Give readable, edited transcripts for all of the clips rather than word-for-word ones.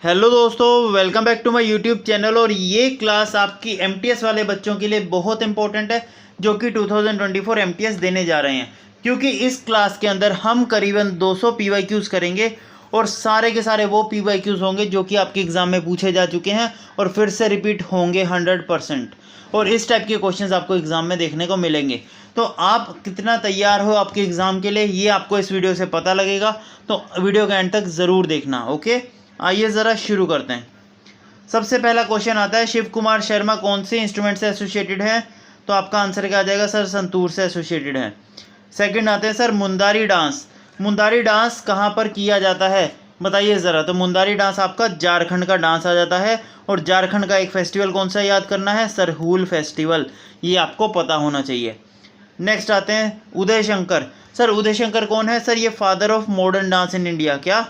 Hello दोस्तों, welcome back to my YouTube channel. और ये क्लास आपकी एमटीएस वाले बच्चों के लिए बहुत इंपॉर्टेंट है जो कि 2024 एमटीएस देने जा रहे हैं, क्योंकि इस क्लास के अंदर हम करीबन 200 पीवाईक्यूज़ करेंगे और सारे के सारे वो पीवाईक्यूज़ होंगे जो कि आपके एग्ज़ाम में पूछे जा चुके हैं और फिर से रिपीट होंगे 100%। और इस टाइप के क्वेश्चंस आपको एग्ज़ाम में देखने को मिलेंगे। तो आप कितना तैयार हो आपके एग्ज़ाम के लिए, ये आपको इस वीडियो से पता लगेगा। तो वीडियो के एंड तक ज़रूर देखना। ओके, आइए ज़रा शुरू करते हैं। सबसे पहला क्वेश्चन आता है, शिव कुमार शर्मा कौन से इंस्ट्रूमेंट से एसोसिएटेड है? तो आपका आंसर क्या आ जाएगा सर? संतूर से एसोसिएटेड है। सेकंड आते हैं sir, Mundari dance. Mundari dance कहाँ पर किया जाता है बताइए ज़रा। तो मुंदारी डांस आपका झारखंड का डांस आ जाता है। और झारखंड का एक फेस्टिवल कौन सा याद करना है? सरहूल फेस्टिवल, ये आपको पता होना चाहिए। नेक्स्ट आते हैं उदय शंकर। सर उदय शंकर कौन है? सर ये father of modern dance in India. क्या?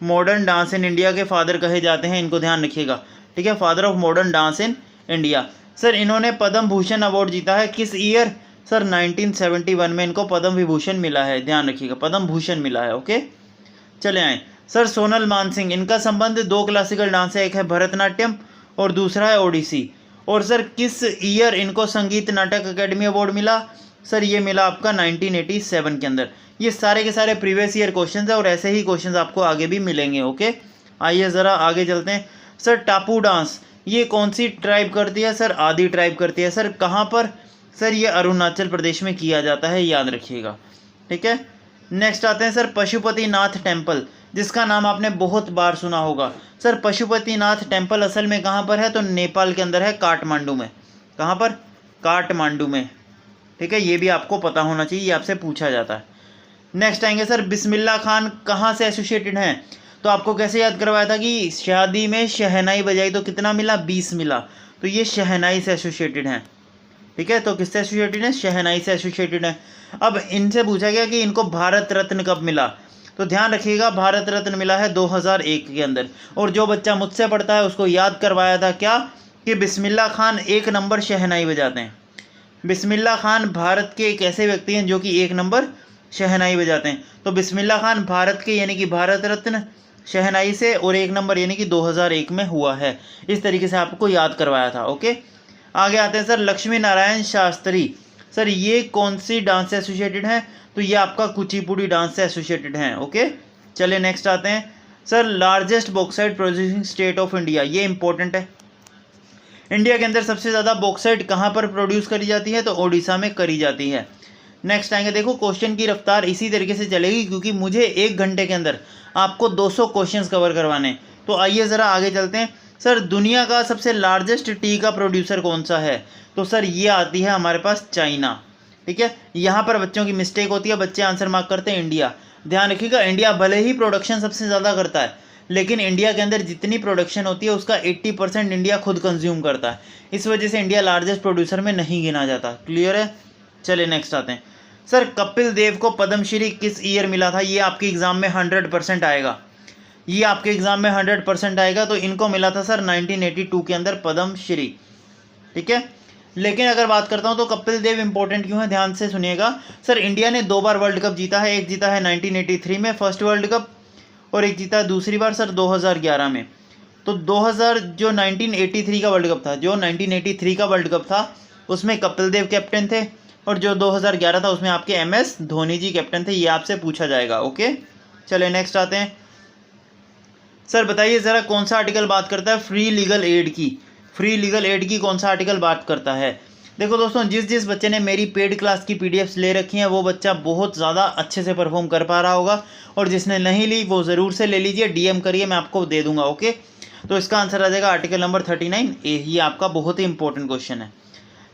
मॉडर्न डांस इन इंडिया के फादर कहे जाते हैं, इनको ध्यान रखिएगा। ठीक है, father of modern dance in India. Sir इन्होंने पद्म भूषण अवार्ड जीता है किस ईयर? सर 1971 में इनको पद्म विभूषण मिला है, ध्यान रखिएगा, पद्म भूषण मिला है। ओके, चले आए सर, सोनल मानसिंह। इनका संबंध दो क्लासिकल डांस है, एक है भरतनाट्यम और दूसरा है ओडिसी। और सर किस ईयर इनको संगीत नाटक अकेडमी अवार्ड मिला? सर ये मिला आपका 1987 के अंदर। ये सारे के सारे प्रीवियस ईयर क्वेश्चंस है और ऐसे ही क्वेश्चंस आपको आगे भी मिलेंगे। ओके, आइए ज़रा आगे चलते हैं। सर टापू डांस ये कौन सी ट्राइब करती है? सर आदि ट्राइब करती है। सर कहाँ पर? सर ये अरुणाचल प्रदेश में किया जाता है, याद रखिएगा। ठीक है, नेक्स्ट आते हैं सर, पशुपतिनाथ टेम्पल, जिसका नाम आपने बहुत बार सुना होगा। सर पशुपतिनाथ टेम्पल असल में कहाँ पर है? तो नेपाल के अंदर है, काठमांडू में। कहाँ पर? काठमांडू में। ठीक है, ये भी आपको पता होना चाहिए, ये आपसे पूछा जाता है। नेक्स्ट आएंगे सर, बिस्मिल्लाह खान कहाँ से एसोसिएटेड हैं? तो आपको कैसे याद करवाया था कि शादी में शहनाई बजाई तो कितना मिला? 20 मिला। तो ये शहनाई से एसोसिएटेड हैं। ठीक है, तो किससे एसोसिएटेड है? शहनाई से एसोसिएटेड है। अब इनसे पूछा गया कि इनको भारत रत्न कब मिला? तो ध्यान रखिएगा, भारत रत्न मिला है 2001 के अंदर। और जो बच्चा मुझसे पढ़ता है उसको याद करवाया था क्या कि बिस्मिल्लाह खान 1 नंबर शहनाई बजाते हैं। बिस्मिल्लाह खान भारत के एक ऐसे व्यक्ति हैं जो कि 1 नंबर शहनाई बजाते हैं। तो बिस्मिल्लाह खान भारत के यानी कि भारत रत्न शहनाई से, और 1 नंबर यानी कि 2001 में हुआ है। इस तरीके से आपको याद करवाया था। ओके, आगे आते हैं सर, लक्ष्मी नारायण शास्त्री। सर ये कौन सी डांस से एसोसिएटेड है? तो ये आपका कुचिपुड़ी डांस से एसोसिएटेड हैं। ओके, चलिए नेक्स्ट आते हैं sir, largest bauxite producing state of India. ये इंपॉर्टेंट है। इंडिया के अंदर सबसे ज़्यादा बॉक्साइट कहाँ पर प्रोड्यूस करी जाती है? तो ओडिशा में करी जाती है। नेक्स्ट आएंगे, देखो क्वेश्चन की रफ्तार इसी तरीके से चलेगी क्योंकि मुझे 1 घंटे के अंदर आपको 200 क्वेश्चंस कवर करवाने। तो आइए ज़रा आगे चलते हैं। सर दुनिया का सबसे लार्जेस्ट टी का प्रोड्यूसर कौन सा है? तो सर ये आती है हमारे पास चाइना। ठीक है, यहाँ पर बच्चों की मिस्टेक होती है, बच्चे आंसर मार्क करते हैं इंडिया। ध्यान रखिएगा, इंडिया भले ही प्रोडक्शन सबसे ज़्यादा करता है, लेकिन इंडिया के अंदर जितनी प्रोडक्शन होती है उसका 80% इंडिया खुद कंज्यूम करता है। इस वजह से इंडिया लार्जेस्ट प्रोड्यूसर में नहीं गिना जाता। क्लियर है? चलिए नेक्स्ट आते हैं सर, कपिल देव को पद्मश्री किस ईयर मिला था? ये आपके एग्जाम में 100% आएगा, ये आपके एग्जाम में 100% आएगा। तो इनको मिला था सर 1982 के अंदर पद्मश्री। ठीक है, लेकिन अगर बात करता हूं तो कपिल देव इंपॉर्टेंट क्यों है, ध्यान से सुनिएगा। सर इंडिया ने 2 बार वर्ल्ड कप जीता है, एक जीता है 1983 में फर्स्ट वर्ल्ड कप, और एक जीता है दूसरी बार सर 2011 में। तो 2000 जो 1983 का वर्ल्ड कप था, जो 1983 का वर्ल्ड कप था उसमें कपिल देव कैप्टन थे, और जो 2011 था उसमें आपके MS धोनी जी कैप्टन थे। ये आपसे पूछा जाएगा। ओके, चलिए नेक्स्ट आते हैं सर, बताइए ज़रा कौन सा आर्टिकल बात करता है फ्री लीगल एड की? फ्री लीगल एड की कौन सा आर्टिकल बात करता है? देखो दोस्तों, जिस बच्चे ने मेरी पेड क्लास की PDFs ले रखी हैं वो बच्चा बहुत ज़्यादा अच्छे से परफॉर्म कर पा रहा होगा, और जिसने नहीं ली वो ज़रूर से ले लीजिए, DM करिए, मैं आपको दे दूंगा। ओके, तो इसका आंसर आ जाएगा आर्टिकल नंबर 39A। ये आपका बहुत ही इंपॉर्टेंट क्वेश्चन है।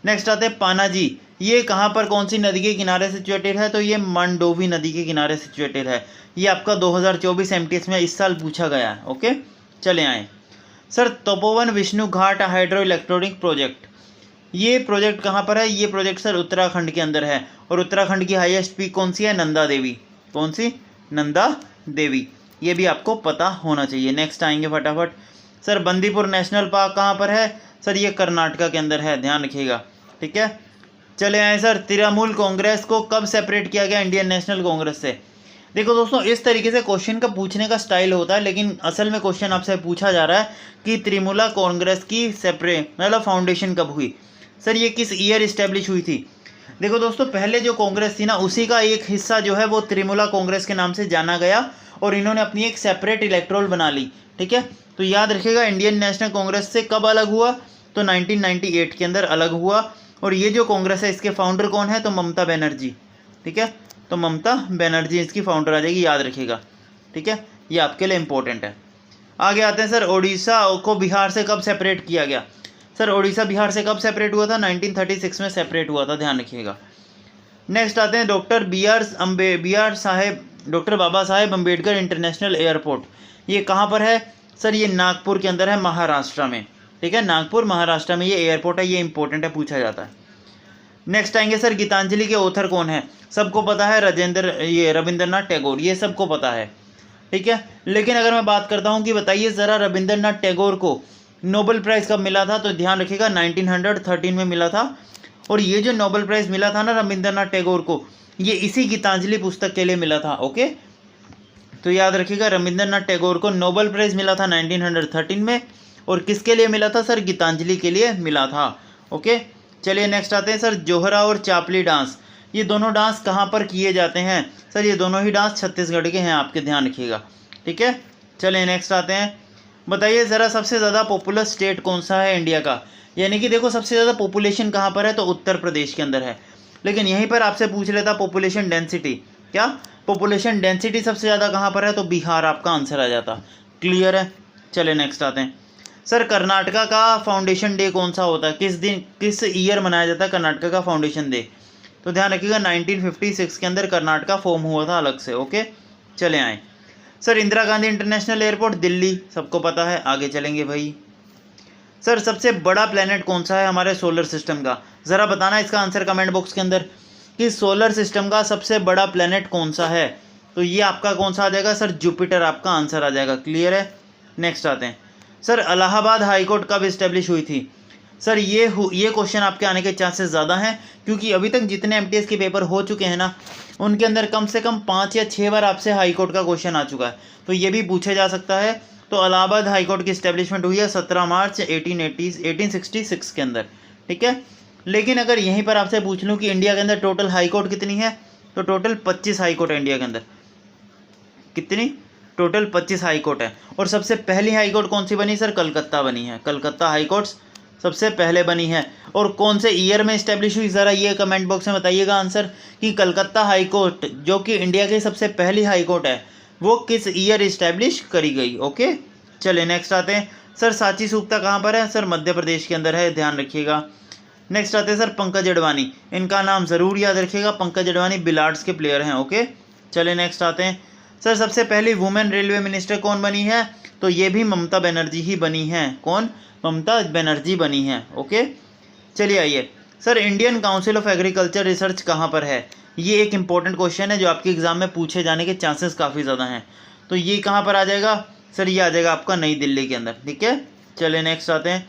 नेक्स्ट आते हैं पानाजी। ये कहाँ पर कौन सी नदी के किनारे सिचुएटेड है? तो ये मंडोवी नदी के किनारे सिचुएटेड है। ये आपका 2024 MTS में इस साल पूछा गया है। ओके, चले आए सर, तपोवन विष्णु घाट हाइड्रो इलेक्ट्रॉनिक प्रोजेक्ट। ये प्रोजेक्ट कहाँ पर है? ये प्रोजेक्ट सर उत्तराखंड के अंदर है, और उत्तराखंड की हाईएस्ट पीक कौन सी है? नंदा देवी। कौन सी? नंदा देवी। ये भी आपको पता होना चाहिए। नेक्स्ट आएंगे फटाफट सर, बंदीपुर नेशनल पार्क कहाँ पर है? सर ये कर्नाटका के अंदर है, ध्यान रखिएगा। ठीक है, चले आए सर, तृणमूल कांग्रेस को कब सेपरेट किया गया इंडियन नेशनल कांग्रेस से? देखो दोस्तों, इस तरीके से क्वेश्चन का पूछने का स्टाइल होता है, लेकिन असल में क्वेश्चन आपसे पूछा जा रहा है कि त्रिमुला कांग्रेस की सेपरेट मतलब फाउंडेशन कब हुई। सर ये किस ईयर इस्टेब्लिश हुई थी। देखो दोस्तों, पहले जो कांग्रेस थी ना, उसी का एक हिस्सा जो है वो त्रिमुला कांग्रेस के नाम से जाना गया और इन्होंने अपनी एक सेपरेट इलेक्टोरल बना ली। ठीक है, तो याद रखिएगा इंडियन नेशनल कांग्रेस से कब अलग हुआ, तो 1998 के अंदर अलग हुआ। और ये जो कांग्रेस है इसके फाउंडर कौन है, तो ममता बनर्जी। ठीक है, तो ममता बनर्जी इसकी फाउंडर आ जाएगी, याद रखिएगा। ठीक है, ये आपके लिए इंपॉर्टेंट है। आगे आते हैं सर, उड़ीसा को बिहार से कब सेपरेट किया गया। सर उड़ीसा बिहार से कब सेपरेट हुआ था, 1936 में सेपरेट हुआ था, ध्यान रखिएगा। नेक्स्ट आते हैं doctor Baba Saheb Ambedkar international airport, ये कहाँ पर है। सर ये नागपुर के अंदर है, महाराष्ट्र में। ठीक है, नागपुर महाराष्ट्र में ये एयरपोर्ट है, ये इंपॉर्टेंट है, पूछा जाता है। नेक्स्ट आएंगे सर, गीतांजलि के ऑथर कौन है। सबको पता है रविंद्रनाथ टैगोर, ये सबको पता है। ठीक है, लेकिन अगर मैं बात करता हूँ कि बताइए ज़रा रविंद्रनाथ टैगोर को नोबेल प्राइज़ कब मिला था, तो ध्यान रखिएगा 1913 में मिला था। और ये जो नोबेल प्राइज़ मिला था ना रविंद्रनाथ टैगोर को, ये इसी गीतांजलि पुस्तक के लिए मिला था। ओके, तो याद रखिएगा रविंद्रनाथ टैगोर को नोबेल प्राइज़ मिला था 1913 में, और किसके लिए मिला था सर, गीतांजलि के लिए मिला था। ओके, चलिए नेक्स्ट आते हैं सर, जोहरा और चापली डांस, ये दोनों डांस कहाँ पर किए जाते हैं। सर ये दोनों ही डांस छत्तीसगढ़ के हैं, आपके ध्यान रखिएगा। ठीक है, चलिए नेक्स्ट आते हैं, बताइए ज़रा सबसे ज़्यादा पॉपुलर स्टेट कौन सा है इंडिया का। यानी कि देखो सबसे ज़्यादा पॉपुलेशन कहाँ पर है, तो उत्तर प्रदेश के अंदर है। लेकिन यहीं पर आपसे पूछ लेता पॉपुलेशन डेंसिटी, क्या पॉपुलेशन डेंसिटी सबसे ज़्यादा कहाँ पर है, तो बिहार आपका आंसर आ जाता। क्लियर है, चलिए नेक्स्ट आते हैं सर, कर्नाटका का फाउंडेशन डे कौन सा होता है, किस दिन किस ईयर मनाया जाता है कर्नाटका का फाउंडेशन डे। तो ध्यान रखिएगा 1956 के अंदर कर्नाटका फॉर्म हुआ था अलग से। ओके, चले आए sir, Indira Gandhi international airport Delhi, सबको पता है, आगे चलेंगे भाई। सर सबसे बड़ा प्लेनेट कौन सा है हमारे सोलर सिस्टम का, ज़रा बताना इसका आंसर कमेंट बॉक्स के अंदर कि सोलर सिस्टम का सबसे बड़ा प्लेनेट कौन सा है। तो ये आपका कौन सा आ जाएगा सर, जुपिटर आपका आंसर आ जाएगा। क्लियर है, नेक्स्ट आते हैं सर, इलाहाबाद हाई कोर्ट कब इस्टेब्लिश हुई थी। सर ये क्वेश्चन आपके आने के चांसेस ज़्यादा हैं, क्योंकि अभी तक जितने एमटीएस के पेपर हो चुके हैं ना, उनके अंदर कम से कम 5 या 6 बार आपसे हाई कोर्ट का क्वेश्चन आ चुका है, तो ये भी पूछा जा सकता है। तो इलाहाबाद हाई कोर्ट की इस्टेब्लिशमेंट हुई है 17 मार्च 1866 के अंदर। ठीक है, लेकिन अगर यहीं पर आपसे पूछ लूँ कि इंडिया के अंदर टोटल हाई कोर्ट कितनी है, तो टोटल 25 हाई कोर्ट है इंडिया के अंदर। कितनी, टोटल 25 हाई कोर्ट है। और सबसे पहली हाई कोर्ट कौन सी बनी सर, कलकत्ता बनी है, कलकत्ता हाई कोर्ट सबसे पहले बनी है। और कौन से ईयर में इस्टेब्लिश हुई, ज़रा ये कमेंट बॉक्स में बताइएगा आंसर कि कलकत्ता हाई कोर्ट जो कि इंडिया की सबसे पहली हाई कोर्ट है, वो किस ईयर इस्टेब्लिश करी गई। ओके, चलिए नेक्स्ट आते हैं सर, सांची सूक्ता कहाँ पर है, सर मध्य प्रदेश के अंदर है, ध्यान रखिएगा। नेक्स्ट आते हैं सर, पंकज अडवाणी, इनका नाम ज़रूर याद रखिएगा, पंकज अडवाणी बिलार्ड्स के प्लेयर हैं। ओके, चलिए नेक्स्ट आते हैं सर, सबसे पहली वुमेन रेलवे मिनिस्टर कौन बनी है, तो ये भी ममता बनर्जी ही बनी है। कौन, ममता बनर्जी बनी है। ओके, चलिए आइए sir, Indian council of agriculture research कहाँ पर है। ये एक इंपॉर्टेंट क्वेश्चन है जो आपके एग्जाम में पूछे जाने के चांसेस काफ़ी ज़्यादा हैं। तो ये कहाँ पर आ जाएगा सर, ये आ जाएगा आपका नई दिल्ली के अंदर। ठीक है, चलिए नेक्स्ट आते हैं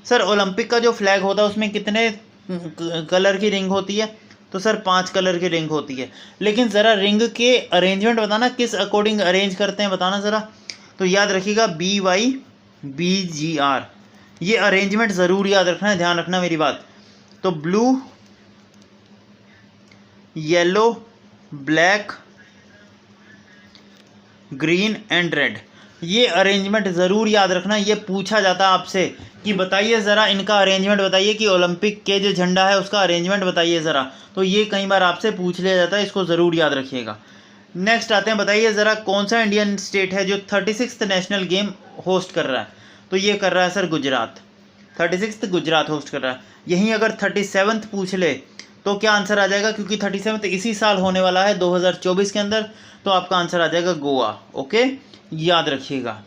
सर, ओलंपिक का जो फ्लैग होता है उसमें कितने कलर की रिंग होती है, तो सर 5 कलर की रिंग होती है। लेकिन ज़रा रिंग के अरेंजमेंट बताना, किस अकॉर्डिंग अरेंज करते हैं बताना ज़रा। तो याद रखिएगा BYBGR, ये अरेंजमेंट ज़रूर याद रखना है, ध्यान रखना मेरी बात। तो blue, yellow, black, green and red, ये अरेंजमेंट ज़रूर याद रखना। ये पूछा जाता है आपसे कि बताइए ज़रा इनका अरेंजमेंट बताइए, कि ओलंपिक के जो झंडा है उसका अरेंजमेंट बताइए ज़रा। तो ये कई बार आपसे पूछ लिया जाता है, इसको ज़रूर याद रखिएगा। नेक्स्ट आते हैं, बताइए ज़रा कौन सा इंडियन स्टेट है जो 36th नेशनल गेम होस्ट कर रहा है। तो ये कर रहा है sir Gujarat, 36th Gujarat host कर रहा है। यहीं अगर 37th पूछ ले तो क्या आंसर आ जाएगा, क्योंकि 37th इसी साल होने वाला है 2024 के अंदर, तो आपका आंसर आ जाएगा गोवा। ओके, याद रखिएगा।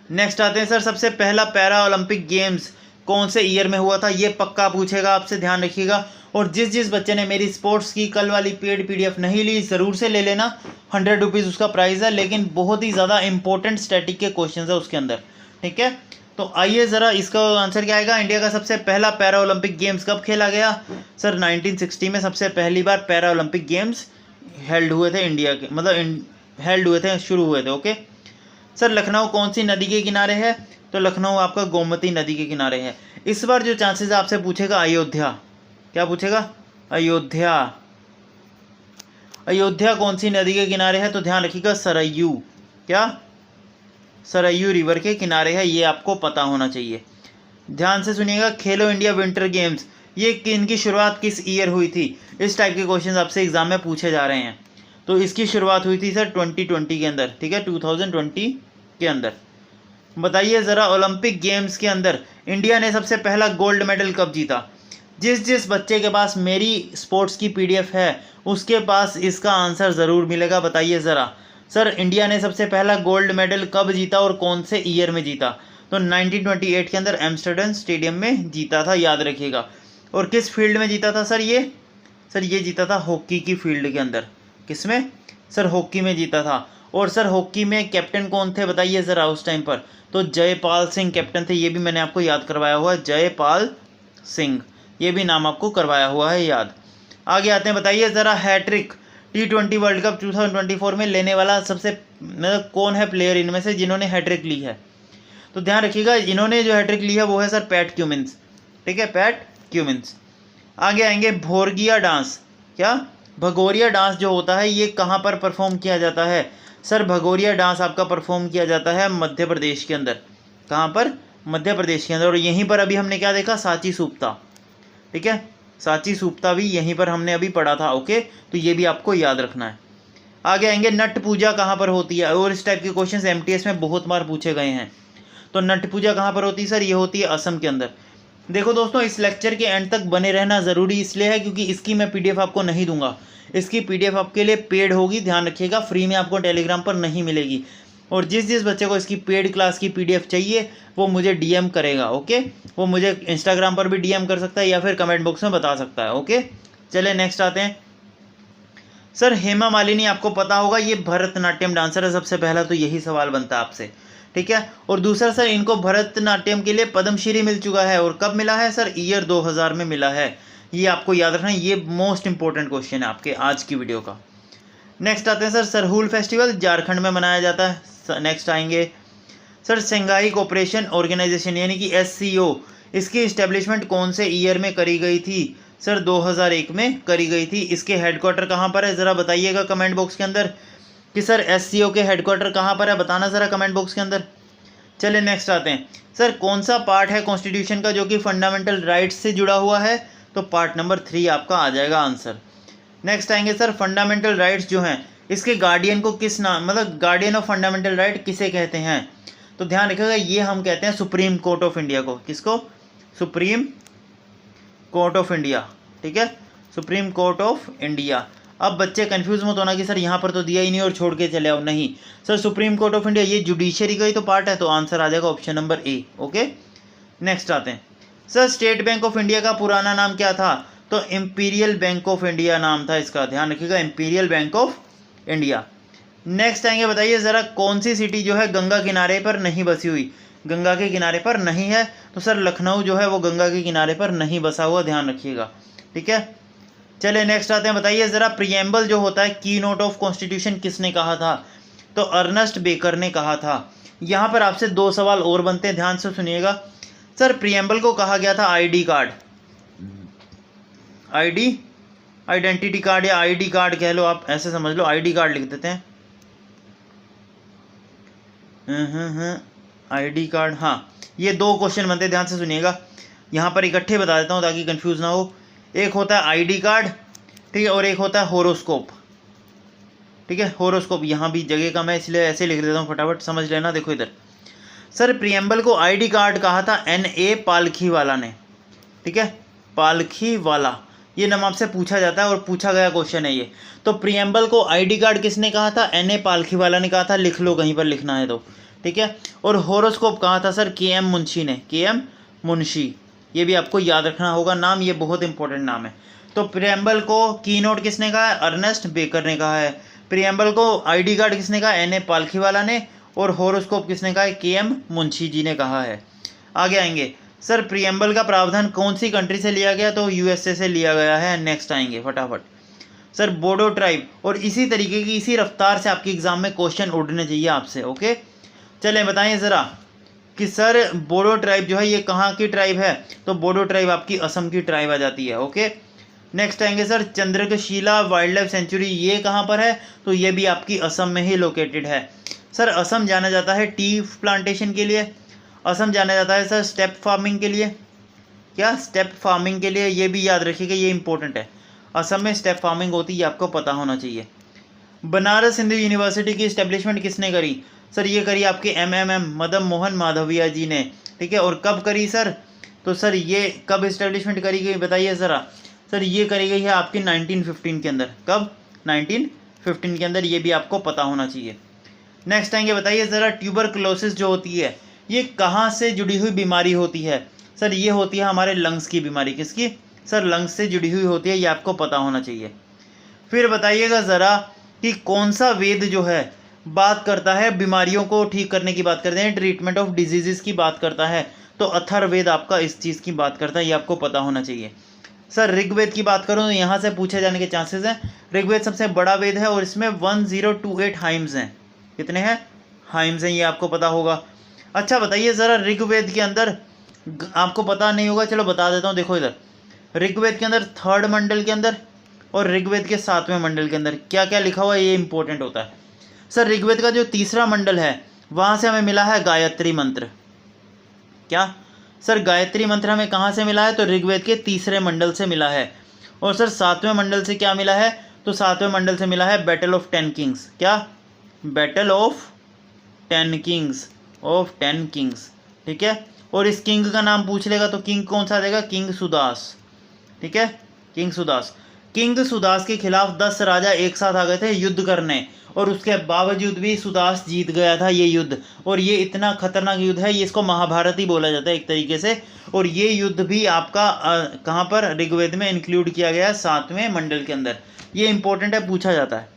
नेक्स्ट आते हैं सर, सबसे पहला पैरा ओलंपिक गेम्स कौन से ईयर में हुआ था, ये पक्का पूछेगा आपसे, ध्यान रखिएगा। और जिस बच्चे ने मेरी स्पोर्ट्स की कल वाली पेड PDF नहीं ली, ज़रूर से ले लेना, 100 रुपीज़ उसका प्राइस है, लेकिन बहुत ही ज़्यादा इंपॉर्टेंट स्टैटिक के क्वेश्चन है उसके अंदर। ठीक है, तो आइए ज़रा इसका आंसर क्या आएगा। इंडिया का सबसे पहला पैरा ओलंपिक गेम्स कब खेला गया, सर 1960 में सबसे पहली बार पैरा ओलंपिक गेम्स हेल्ड हुए थे इंडिया के, मतलब हेल्ड हुए थे, शुरू हुए थे। ओके सर, लखनऊ कौन सी नदी के किनारे है? तो लखनऊ आपका गोमती नदी के किनारे है। इस बार जो चांसेस आपसे पूछेगा अयोध्या, क्या पूछेगा? अयोध्या। अयोध्या कौन सी नदी के किनारे है? तो ध्यान रखिएगा सरयू, क्या? सरयू रिवर के किनारे है, ये आपको पता होना चाहिए। ध्यान से सुनिएगा, खेलो इंडिया विंटर गेम्स ये इनकी शुरुआत किस ईयर हुई थी? इस टाइप के क्वेश्चन आपसे एग्जाम में पूछे जा रहे हैं। तो इसकी शुरुआत हुई थी सर 2020 के अंदर, ठीक है, 2020 के अंदर। बताइए ज़रा, ओलंपिक गेम्स के अंदर इंडिया ने सबसे पहला गोल्ड मेडल कब जीता? जिस बच्चे के पास मेरी स्पोर्ट्स की पीडीएफ है उसके पास इसका आंसर ज़रूर मिलेगा। बताइए ज़रा सर, इंडिया ने सबसे पहला गोल्ड मेडल कब जीता और कौन से ईयर में जीता? तो 1928 के अंदर एम्स्टर्डम स्टेडियम में जीता था, याद रखिएगा। और किस फील्ड में जीता था सर ये? सर ये जीता था हॉकी की फील्ड के अंदर। किस में? सर हॉकी में जीता था। और सर हॉकी में कैप्टन कौन थे बताइए ज़रा उस टाइम पर? तो जयपाल सिंह कैप्टन थे, ये भी मैंने आपको याद करवाया हुआ है, जयपाल सिंह, ये भी नाम आपको करवाया हुआ है याद। आगे आते हैं, बताइए ज़रा, हैट्रिक T20 वर्ल्ड कप 2024 में लेने वाला सबसे मतलब कौन है प्लेयर इनमें से जिन्होंने हैट्रिक ली है? तो ध्यान रखिएगा, इन्होंने जो हैट्रिक ली है वो है सर पैट क्यूमिंस, ठीक है, पैट क्यूमिंस। आगे आएंगे भोरगिया डांस, क्या? भगोरिया डांस जो होता है ये कहाँ पर परफॉर्म किया जाता है? सर भगोरिया डांस आपका परफॉर्म किया जाता है मध्य प्रदेश के अंदर। कहाँ पर? मध्य प्रदेश के अंदर। और यहीं पर अभी हमने क्या देखा? सांची सूपता, ठीक है, सांची सूपता भी यहीं पर हमने अभी पढ़ा था। ओके, तो ये भी आपको याद रखना है। आगे आएंगे, नट पूजा कहाँ पर होती है? और इस टाइप के क्वेश्चन एमटीएस में बहुत बार पूछे गए हैं। तो नट पूजा कहाँ पर होती है सर? ये होती है असम के अंदर। देखो दोस्तों, इस लेक्चर के एंड तक बने रहना ज़रूरी इसलिए है क्योंकि इसकी मैं पीडीएफ आपको नहीं दूंगा। इसकी पीडीएफ आपके लिए पेड होगी, ध्यान रखिएगा, फ्री में आपको टेलीग्राम पर नहीं मिलेगी। और जिस बच्चे को इसकी पेड क्लास की पीडीएफ चाहिए वो मुझे डीएम करेगा। ओके, वो मुझे इंस्टाग्राम पर भी डीएम कर सकता है या फिर कमेंट बॉक्स में बता सकता है। ओके, चले नेक्स्ट आते हैं। सर हेमा मालिनी आपको पता होगा, ये भरतनाट्यम डांसर है। सबसे पहला तो यही सवाल बनता है आपसे, ठीक है। और दूसरा सर, इनको भरतनाट्यम के लिए पद्मश्री मिल चुका है। और कब मिला है सर? ईयर 2000 में मिला है। ये आपको याद रखना है, ये मोस्ट इंपॉर्टेंट क्वेश्चन है आपके आज की वीडियो का। नेक्स्ट आते हैं सर, सरहुल फेस्टिवल झारखंड में मनाया जाता है। नेक्स्ट आएंगे सर, शंघाई कोऑपरेशन ऑर्गेनाइजेशन यानी कि SCO, इसकी इस्टेब्लिशमेंट कौन से ईयर में करी गई थी? सर 2001 में करी गई थी। इसके हेडक्वार्टर कहाँ पर है ज़रा बताइएगा कमेंट बॉक्स के अंदर कि सर SCO के हेडक्वार्टर कहाँ पर है, बताना ज़रा कमेंट बॉक्स के अंदर। चलिए नेक्स्ट आते हैं सर, कौन सा पार्ट है कॉन्स्टिट्यूशन का जो कि फंडामेंटल राइट्स से जुड़ा हुआ है? तो पार्ट नंबर 3 आपका आ जाएगा आंसर। नेक्स्ट आएंगे सर, फंडामेंटल राइट्स जो हैं इसके गार्डियन को किस नाम, मतलब गार्डियन ऑफ फंडामेंटल राइट किसे कहते हैं? तो ध्यान रखिएगा, ये हम कहते हैं सुप्रीम कोर्ट ऑफ इंडिया को। किसको? सुप्रीम कोर्ट ऑफ इंडिया, ठीक है, सुप्रीम कोर्ट ऑफ इंडिया। अब बच्चे कंफ्यूज मत होना कि सर यहाँ पर तो दिया ही नहीं और छोड़ के चले आओ, नहीं sir, supreme court of India ये जुडिशरी का ही तो पार्ट है, तो आंसर आ जाएगा option number A. Okay, next आते हैं sir, state bank of India का पुराना नाम क्या था? तो इंपीरियल बैंक ऑफ इंडिया नाम था इसका, ध्यान रखिएगा, imperial bank of India. Next आएंगे, बताइए ज़रा, कौन सी सिटी जो है गंगा किनारे पर नहीं बसी हुई? गंगा के किनारे पर नहीं है, तो सर लखनऊ जो है वो गंगा के किनारे पर नहीं बसा हुआ, ध्यान रखिएगा, ठीक है। चलिए नेक्स्ट आते हैं, बताइए ज़रा, प्रीएम्बल जो होता है, की नोट ऑफ कॉन्स्टिट्यूशन किसने कहा था? तो अर्नेस्ट बेकर ने कहा था। यहाँ पर आपसे 2 सवाल और बनते हैं, ध्यान से सुनिएगा। सर प्रीएम्बल को कहा गया था आईडी कार्ड, आइडेंटिटी कार्ड या आईडी कार्ड कह लो, आप ऐसे समझ लो, आईडी कार्ड लिख देते हैं। आईडी कार्ड, हाँ, ये 2 क्वेश्चन बनते हैं, ध्यान से सुनिएगा। यहाँ पर इकट्ठे बता देता हूँ ताकि कंफ्यूज ना हो। एक होता है आईडी कार्ड, ठीक है, और एक होता है होरोस्कोप, ठीक है, होरोस्कोप। यहाँ भी जगह कम है इसलिए ऐसे लिख देता हूँ, फटाफट समझ लेना। देखो इधर, सर प्रीएम्बल को आईडी कार्ड कहा था NA पालखीवाला ने, ठीक है, पालखीवाला, ये नाम आपसे पूछा जाता है और पूछा गया क्वेश्चन है ये। तो प्रीएम्बल को आईडी कार्ड किसने कहा था? NA पालखीवाला ने कहा था, लिख लो कहीं पर लिखना है तो, ठीक है। और होरोस्कोप कहा था सर KM मुंशी ने, KM मुंशी, ये भी आपको याद रखना होगा नाम, ये बहुत इंपॉर्टेंट नाम है। तो प्रीएम्बल को की नोट किसने कहा है? अर्नेस्ट बेकर ने कहा है। प्रीएम्बल को आईडी कार्ड किसने कहा? NA पालखीवाला ने। और होरोस्कोप किसने कहा है? KM मुंशी जी ने कहा है। आगे आएंगे सर, प्रीएम्बल का प्रावधान कौन सी कंट्री से लिया गया? तो USA से लिया गया है। नेक्स्ट आएंगे फटाफट, सर बोडो ट्राइब, और इसी तरीके की इसी रफ्तार से आपके एग्जाम में क्वेश्चन उड़ने चाहिए आपसे। ओके, चलें बताइए ज़रा कि सर बोडो ट्राइब जो है ये कहाँ की ट्राइब है, तो बोडो ट्राइब आपकी असम की ट्राइब आ जाती है। ओके, नेक्स्ट आएंगे सर चंद्रकशिला वाइल्ड लाइफ सेंचुरी, ये कहाँ पर है, तो ये भी आपकी असम में ही लोकेटेड है। सर असम जाना जाता है टी प्लांटेशन के लिए, असम जाना जाता है सर स्टेप फार्मिंग के लिए, क्या स्टेप फार्मिंग के लिए, ये भी याद रखिएगा, ये इंपॉर्टेंट है। असम में स्टेप फार्मिंग होती है, ये आपको पता होना चाहिए। बनारस हिंदू यूनिवर्सिटी की इस्टेब्लिशमेंट किसने करी, सर ये करी आपके एमएमएम मदन मोहन माधविया जी ने। ठीक है, और कब करी सर, तो सर ये कब इस्टेब्लिशमेंट करी गई बताइए ज़रा। सर ये करी गई है आपकी 1915 के अंदर। कब, 1915 के अंदर, ये भी आपको पता होना चाहिए। नेक्स्ट आएंगे बताइए ज़रा ट्यूबरकुलोसिस जो होती है ये कहाँ से जुड़ी हुई बीमारी होती है, सर ये होती है हमारे लंग्स की बीमारी। किसकी, सर लंग्स से जुड़ी हुई होती है, ये आपको पता होना चाहिए। फिर बताइएगा ज़रा कि कौन सा वेद जो है बात करता है बीमारियों को ठीक करने की बात करते हैं, ट्रीटमेंट ऑफ डिजीजेस की बात करता है, तो अथर्ववेद आपका इस चीज़ की बात करता है, ये आपको पता होना चाहिए। सर ऋग्वेद की बात करूँ तो यहाँ से पूछे जाने के चांसेस हैं। ऋग्वेद सबसे बड़ा वेद है और इसमें 1028 हाइम्स हैं। कितने हैं, हाइम्स हैं, ये आपको पता होगा। अच्छा बताइए ज़रा ऋग्वेद के अंदर, आपको पता नहीं होगा, चलो बता देता हूँ, देखो इधर ऋग्वेद के अंदर 3rd मंडल के अंदर और ऋग्वेद के 7वें मंडल के अंदर क्या क्या लिखा हुआ है, ये इंपॉर्टेंट होता है। सर ऋग्वेद का जो 3रा मंडल है वहाँ से हमें मिला है गायत्री मंत्र। क्या सर, गायत्री मंत्र हमें कहाँ से मिला है, तो ऋग्वेद के 3रे मंडल से मिला है। और सर 7वें मंडल से क्या मिला है, तो 7वें मंडल से मिला है बैटल ऑफ 10 किंग्स। क्या, battle of 10 Kings, of 10 Kings. ठीक है, और इस किंग का नाम पूछ लेगा तो किंग कौन सा देगा, किंग सुदास। ठीक है, किंग सुदास। किंग सुदास के खिलाफ 10 राजा एक साथ आ गए थे युद्ध करने, और उसके बावजूद भी सुदास जीत गया था ये युद्ध। और ये इतना खतरनाक युद्ध है, ये इसको महाभारत ही बोला जाता है एक तरीके से। और ये युद्ध भी आपका कहाँ पर, ऋग्वेद में इंक्लूड किया गया है 7वें मंडल के अंदर। ये इंपॉर्टेंट है, पूछा जाता है।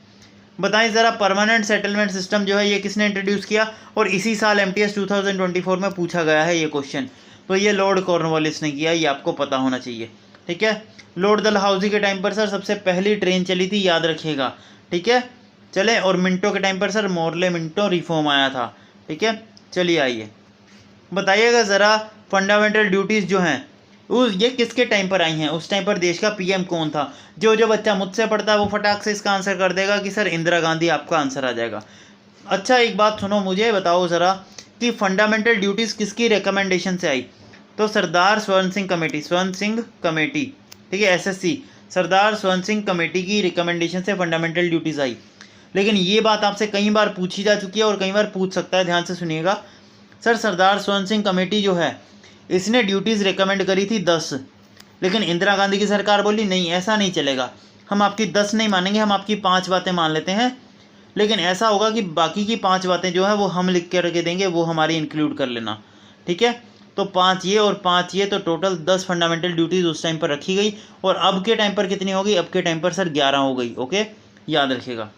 बताएं ज़रा परमानेंट सेटलमेंट सिस्टम जो है ये किसने इंट्रोड्यूस किया, और इसी साल MTS 2024 में पूछा गया है ये क्वेश्चन, तो ये लॉर्ड कॉर्नवालिस ने किया, ये आपको पता होना चाहिए। ठीक है, लॉर्ड डलहौजी के टाइम पर सर सबसे पहली ट्रेन चली थी, याद रखिएगा। ठीक है, चले, और मिंटो के टाइम पर सर मॉर्ले मिंटो रिफॉर्म आया था। ठीक है, चलिए आइए बताइएगा ज़रा फंडामेंटल ड्यूटीज़ जो हैं ये किसके टाइम पर आई हैं, उस टाइम पर देश का PM कौन था। जो बच्चा मुझसे पढ़ता है वो फटाक से इसका आंसर कर देगा कि सर इंदिरा गांधी, आपका आंसर आ जाएगा। अच्छा एक बात सुनो, मुझे बताओ ज़रा कि फंडामेंटल ड्यूटीज़ किसकी रिकमेंडेशन से आई, तो सरदार स्वर्ण सिंह कमेटी, स्वर्ण सिंह कमेटी। ठीक है, SSC सरदार स्वर्ण सिंह कमेटी की रिकमेंडेशन से फंडामेंटल ड्यूटीज़ आई। लेकिन ये बात आपसे कई बार पूछी जा चुकी है और कई बार पूछ सकता है, ध्यान से सुनिएगा। सर सरदार स्वर्ण सिंह कमेटी जो है इसने ड्यूटीज़ रिकमेंड करी थी 10, लेकिन इंदिरा गांधी की सरकार बोली नहीं ऐसा नहीं चलेगा, हम आपकी 10 नहीं मानेंगे, हम आपकी 5 बातें मान लेते हैं, लेकिन ऐसा होगा कि बाकी की 5 बातें जो है वो हम लिख के रख देंगे, वो हमारी इंक्लूड कर लेना। ठीक है, तो 5 ये और 5 ये, तो टोटल 10 फंडामेंटल ड्यूटीज़ उस टाइम पर रखी गई। और अब के टाइम पर कितनी होगी, अब के टाइम पर सर 11 हो गई। ओके, याद रखिएगा।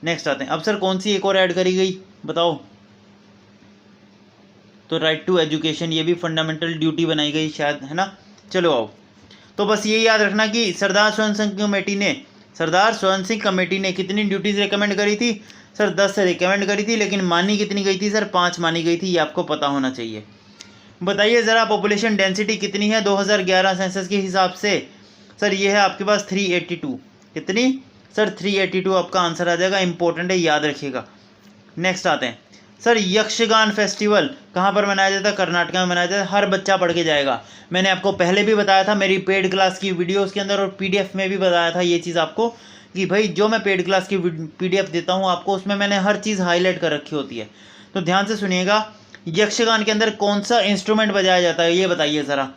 नेक्स्ट आते हैं, अब सर कौन सी एक और ऐड करी गई बताओ, तो राइट टू एजुकेशन, ये भी फंडामेंटल ड्यूटी बनाई गई शायद, है ना। चलो आओ, तो बस ये याद रखना कि सरदार स्वर्ण सिंह कमेटी ने कितनी ड्यूटीज़ रिकमेंड करी थी, सर 10 से रिकमेंड करी थी, लेकिन मानी कितनी गई थी, सर 5 मानी गई थी, ये आपको पता होना चाहिए। बताइए ज़रा पॉपुलेशन डेंसिटी कितनी है 2011 सेंसस के हिसाब से, सर ये है आपके पास 382। कितनी, सर 382 आपका आंसर आ जाएगा, इंपॉर्टेंट है, याद रखिएगा। नेक्स्ट आते हैं, सर यक्षगान फेस्टिवल कहाँ पर मनाया जाता है, कर्नाटक में मनाया जाता है, हर बच्चा पढ़ के जाएगा। मैंने आपको पहले भी बताया था मेरी पेड क्लास की वीडियोस के अंदर और PDF में भी बताया था ये चीज़ आपको, कि भाई जो मैं पेड क्लास की PDF देता हूँ आपको, उसमें मैंने हर चीज़ हाईलाइट कर रखी होती है। तो ध्यान से सुनिएगा, यक्षगान के अंदर कौन सा इंस्ट्रूमेंट बजाया जाता है ये बताइए ज़रा।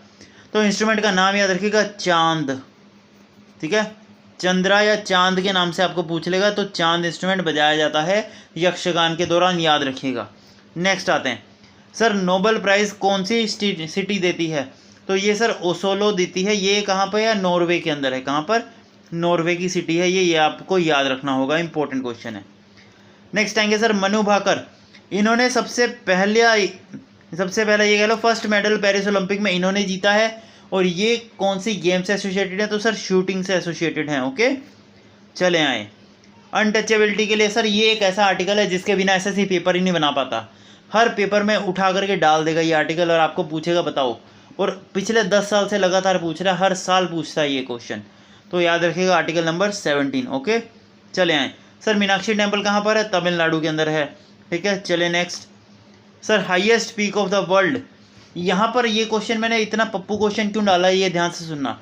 तो इंस्ट्रूमेंट का नाम याद रखिएगा, चांद। ठीक है, चंद्रा या चांद के नाम से आपको पूछ लेगा, तो चांद इंस्ट्रूमेंट बजाया जाता है यक्षगान के दौरान, याद रखिएगा। नेक्स्ट आते हैं, सर नोबेल प्राइज़ कौन सी सिटी देती है, तो ये सर ओसोलो देती है। ये कहाँ पर है, नॉर्वे के अंदर है। कहाँ पर, नॉर्वे की सिटी है ये आपको याद रखना होगा, इंपॉर्टेंट क्वेश्चन है। नेक्स्ट आएंगे सर मनु भाकर, इन्होंने सबसे पहला ये कह लो फर्स्ट मेडल पेरिस ओलंपिक में इन्होंने जीता है, और ये कौन सी गेम से एसोसिएटेड है, तो सर शूटिंग से एसोसिएटेड हैं। ओके, चले आए अनटचेबिलिटी के लिए। सर ये एक ऐसा आर्टिकल है जिसके बिना एसएससी पेपर ही नहीं बना पाता। हर पेपर में उठा करके डाल देगा ये आर्टिकल और आपको पूछेगा बताओ, और पिछले 10 साल से लगातार पूछ रहा है, हर साल पूछता है ये क्वेश्चन। तो याद रखिएगा आर्टिकल नंबर 17। ओके, चले आए। सर मीनाक्षी टेम्पल कहाँ पर है? तमिलनाडु के अंदर है। ठीक है, चले next. Sir highest peak of the world, यहाँ पर ये क्वेश्चन मैंने इतना पप्पू क्वेश्चन क्यों डाला है, ये ध्यान से सुनना।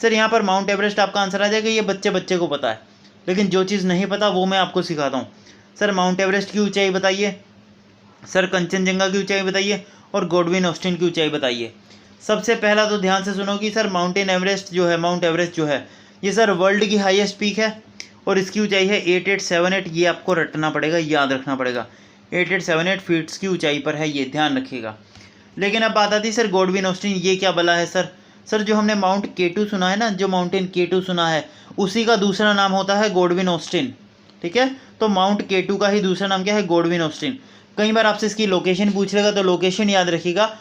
सर यहाँ पर माउंट एवरेस्ट आपका आंसर आ जाएगा, ये बच्चे बच्चे को पता है, लेकिन जो चीज़ नहीं पता वो मैं आपको सिखाता हूँ। सर माउंट एवरेस्ट की ऊंचाई बताइए, सर कंचनजंगा की ऊंचाई बताइए, और गॉडविन ऑस्टिन की ऊंचाई बताइए। सबसे पहला तो ध्यान से सुनो कि सर माउंट एवरेस्ट जो है ये सर वर्ल्ड की हाईएस्ट पीक है और इसकी ऊंचाई है 8878। ये आपको रटना पड़ेगा, याद रखना पड़ेगा। 8878 फीट्स की ऊंचाई पर है, ये ध्यान रखिएगा। लेकिन अब बात आती है सर गॉडविन ऑस्टिन, ये क्या बला है सर? सर जो हमने माउंट K2 सुना है ना, जो माउंटेन K2 सुना है, उसी का दूसरा नाम होता है गॉडविन ऑस्टिन। ठीक है, तो माउंट K2 का ही दूसरा नाम क्या है? Godwin Austen. कई बार आपसे इसकी लोकेशन पूछ लेगा तो लोकेशन याद रखिएगा।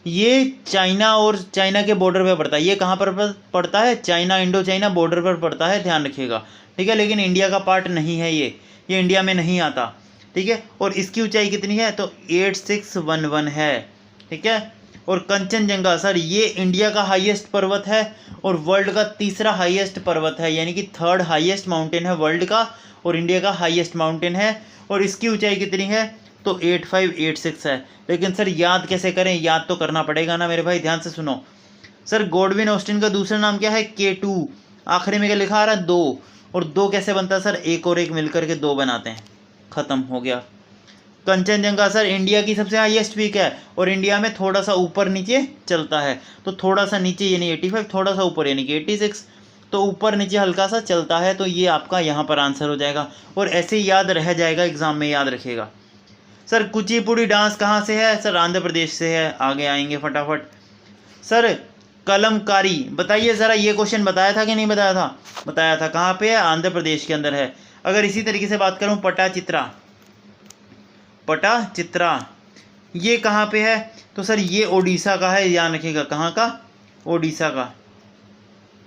ये चाइना और चाइना के बॉर्डर पे पड़ता है। ये कहाँ पर पड़ता है? चाइना इंडो चाइना बॉर्डर पर पड़ता है, ध्यान रखिएगा। ठीक है, लेकिन इंडिया का पार्ट नहीं है ये इंडिया में नहीं आता। ठीक है, और इसकी ऊंचाई कितनी है? तो 8611 है। ठीक है, और कंचनजंगा सर ये इंडिया का हाईएस्ट पर्वत है और वर्ल्ड का तीसरा हाईएस्ट पर्वत है, यानी कि थर्ड हाईएस्ट माउंटेन है वर्ल्ड का, और इंडिया का हाईएस्ट माउंटेन है। और इसकी ऊंचाई कितनी है? तो 8586 है। लेकिन सर याद कैसे करें? याद तो करना पड़ेगा ना मेरे भाई, ध्यान से सुनो। सर गॉडविन ऑस्टिन का दूसरा नाम क्या है? K2। आखिरी में क्या लिखा आ रहा है? 2। और 2 कैसे बनता है सर? एक और एक मिलकर के 2 बनाते हैं, खत्म हो गया। कंचनजंगा सर इंडिया की सबसे हाईएस्ट पीक है और इंडिया में थोड़ा सा ऊपर नीचे चलता है, तो थोड़ा सा नीचे यानी 85, थोड़ा सा ऊपर यानी कि 86, तो ऊपर नीचे हल्का सा चलता है। तो ये आपका यहाँ पर आंसर हो जाएगा और ऐसे ही याद रह जाएगा, एग्जाम में याद रखिएगा। सर कुचिपुड़ी डांस कहाँ से है? सर आंध्र प्रदेश से है। आगे आएंगे फटाफट। सर कलमकारी बताइए ज़रा, ये क्वेश्चन बताया था कि नहीं बताया था? बताया था। कहाँ पे है? आंध्र प्रदेश के अंदर है। अगर इसी तरीके से बात करूँ पटाचित्रा ये कहाँ पे है? तो सर ये ओडिशा का है, ध्यान रखिएगा। कहाँ का? ओडिशा का।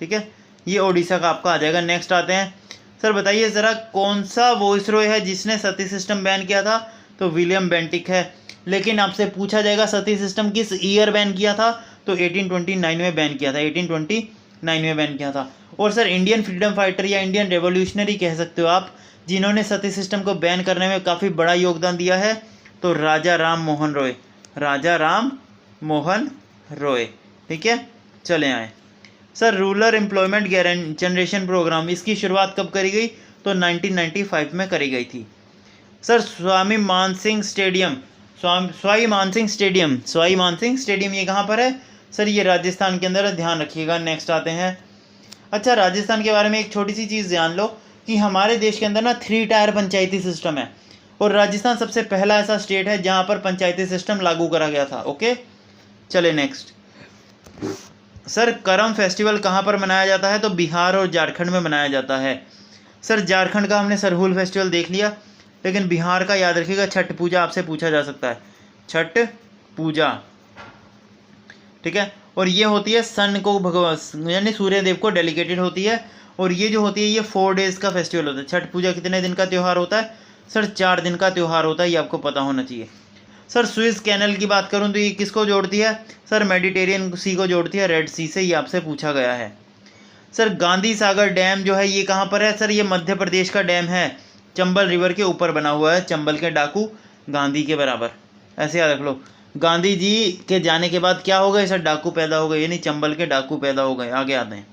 ठीक है, ये ओडिशा का आपका आ जाएगा। नेक्स्ट आते हैं। सर बताइए ज़रा कौन सा वॉइसरॉय है जिसने सती सिस्टम बैन किया था? तो विलियम बेंटिक है। लेकिन आपसे पूछा जाएगा सती सिस्टम किस ईयर बैन किया था? तो 1829 में बैन किया था, 1829 में बैन किया था। और सर इंडियन फ्रीडम फाइटर या इंडियन रेवोल्यूशनरी कह सकते हो आप, जिन्होंने सती सिस्टम को बैन करने में काफ़ी बड़ा योगदान दिया है, तो राजा राम मोहन रॉय। ठीक है, चले आए। Sir rural employment generation programme, इसकी शुरुआत कब करी गई? तो 1995 में करी गई थी। सर स्वामी मानसिंह स्टेडियम ये कहाँ पर है? सर ये राजस्थान के अंदर है, ध्यान रखिएगा। नेक्स्ट आते हैं। अच्छा, राजस्थान के बारे में एक छोटी सी चीज़ जान लो कि हमारे देश के अंदर ना 3 टायर पंचायती सिस्टम है और राजस्थान सबसे पहला ऐसा स्टेट है जहाँ पर पंचायती सिस्टम लागू करा गया था। ओके, चले नेक्स्ट। सर करम फेस्टिवल कहाँ पर मनाया जाता है? तो बिहार और झारखंड में मनाया जाता है। सर झारखंड का हमने सरहुल फेस्टिवल देख लिया, लेकिन बिहार का याद रखिएगा छठ पूजा आपसे पूछा जा सकता है, छठ पूजा। ठीक है, और ये होती है सन को भगवान यानी सूर्य देव को डेडिकेटेड होती है, और ये जो होती है ये 4 डेज़ का फेस्टिवल होता है। छठ पूजा कितने दिन का त्यौहार होता है? सर 4 दिन का त्यौहार होता है, ये आपको पता होना चाहिए। सर स्विस कैनल की बात करूँ तो ये किसको जोड़ती है? सर मेडिटेरियन सी को जोड़ती है रेड सी से, ये आपसे पूछा गया है। सर गांधी सागर डैम जो है ये कहाँ पर है? सर ये मध्य प्रदेश का डैम है, चंबल रिवर के ऊपर बना हुआ है। चंबल के डाकू गांधी के बराबर, ऐसे याद रख लो। गांधी जी के जाने के बाद क्या हो गए? सर डाकू पैदा हो गए, यानी चंबल के डाकू पैदा हो गए। आगे आते हैं।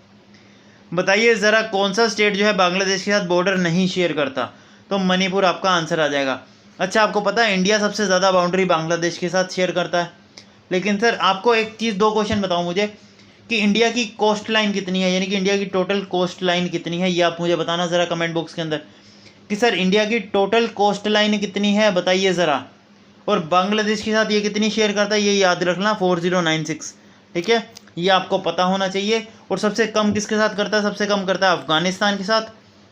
बताइए ज़रा कौन सा स्टेट जो है बांग्लादेश के साथ बॉर्डर नहीं शेयर करता? तो मणिपुर आपका आंसर आ जाएगा। अच्छा, आपको पता है इंडिया सबसे ज़्यादा बाउंड्री बांग्लादेश के साथ शेयर करता है। लेकिन सर आपको एक चीज़, 2 क्वेश्चन बताओ मुझे कि इंडिया की कोस्ट लाइन कितनी है, यानी कि इंडिया की टोटल कोस्ट लाइन कितनी है, ये आप मुझे बताना ज़रा कमेंट बॉक्स के अंदर कि सर इंडिया की टोटल कोस्ट लाइन कितनी है, बताइए ज़रा। और बांग्लादेश के साथ ये कितनी शेयर करता है, ये याद रखना 4096। ठीक है, ये आपको पता होना चाहिए। और सबसे कम किसके साथ करता है? सबसे कम करता है अफगानिस्तान के साथ,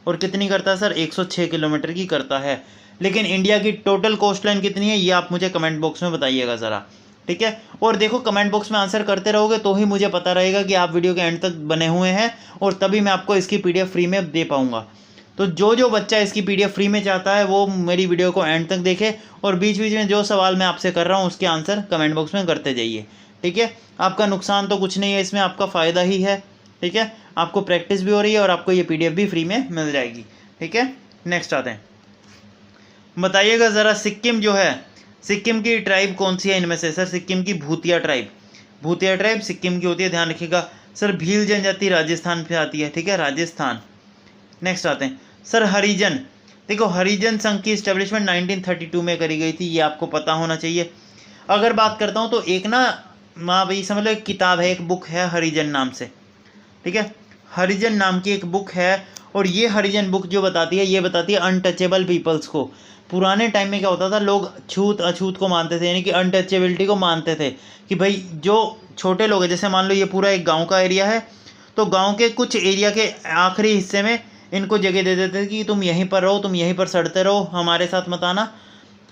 और कितनी करता है? सर 106 किलोमीटर की करता है। लेकिन इंडिया की टोटल कोस्ट लाइन कितनी है, ये आप मुझे कमेंट बॉक्स में बताइएगा ज़रा। ठीक है, और देखो कमेंट बॉक्स में आंसर करते रहोगे तो ही मुझे पता रहेगा कि आप वीडियो के एंड तक बने हुए हैं, और तभी मैं आपको इसकी PDF फ्री में दे पाऊँगा। तो जो जो बच्चा इसकी पीडीएफ फ्री में चाहता है वो मेरी वीडियो को एंड तक देखे, और बीच बीच में जो सवाल मैं आपसे कर रहा हूँ उसके आंसर कमेंट बॉक्स में करते जाइए। ठीक है, आपका नुकसान तो कुछ नहीं है इसमें, आपका फ़ायदा ही है। ठीक है, आपको प्रैक्टिस भी हो रही है और आपको ये पीडीएफ भी फ्री में मिल जाएगी। ठीक है, नेक्स्ट आते हैं। बताइएगा ज़रा, सिक्किम जो है, सिक्किम की ट्राइब कौन सी है इनमें से? सर सिक्किम की भूतिया ट्राइब, भूतिया ट्राइब सिक्किम की होती है, ध्यान रखिएगा। सर भील जनजाति राजस्थान पे आती है। ठीक है, राजस्थान। नेक्स्ट आते हैं सर, हरिजन। देखो, हरिजन संघ की इस्टेब्लिशमेंट 1932 में करी गई थी, ये आपको पता होना चाहिए। अगर बात करता हूँ तो एक ना माँ भाई समझ लो एक किताब है, एक बुक है हरिजन नाम से। ठीक है, हरिजन नाम की एक बुक है, और ये हरिजन बुक जो बताती है, ये बताती है अनटचेबल पीपल्स को। पुराने टाइम में क्या होता था, लोग छूत अछूत को मानते थे, यानी कि अनटचेबिलिटी को मानते थे कि भाई जो छोटे लोग हैं, जैसे मान लो ये पूरा एक गांव का एरिया है, तो गांव के कुछ एरिया के आखिरी हिस्से में इनको जगह दे देते थे कि तुम यहीं पर रहो, तुम यहीं पर सड़ते रहो, हमारे साथ मत आना,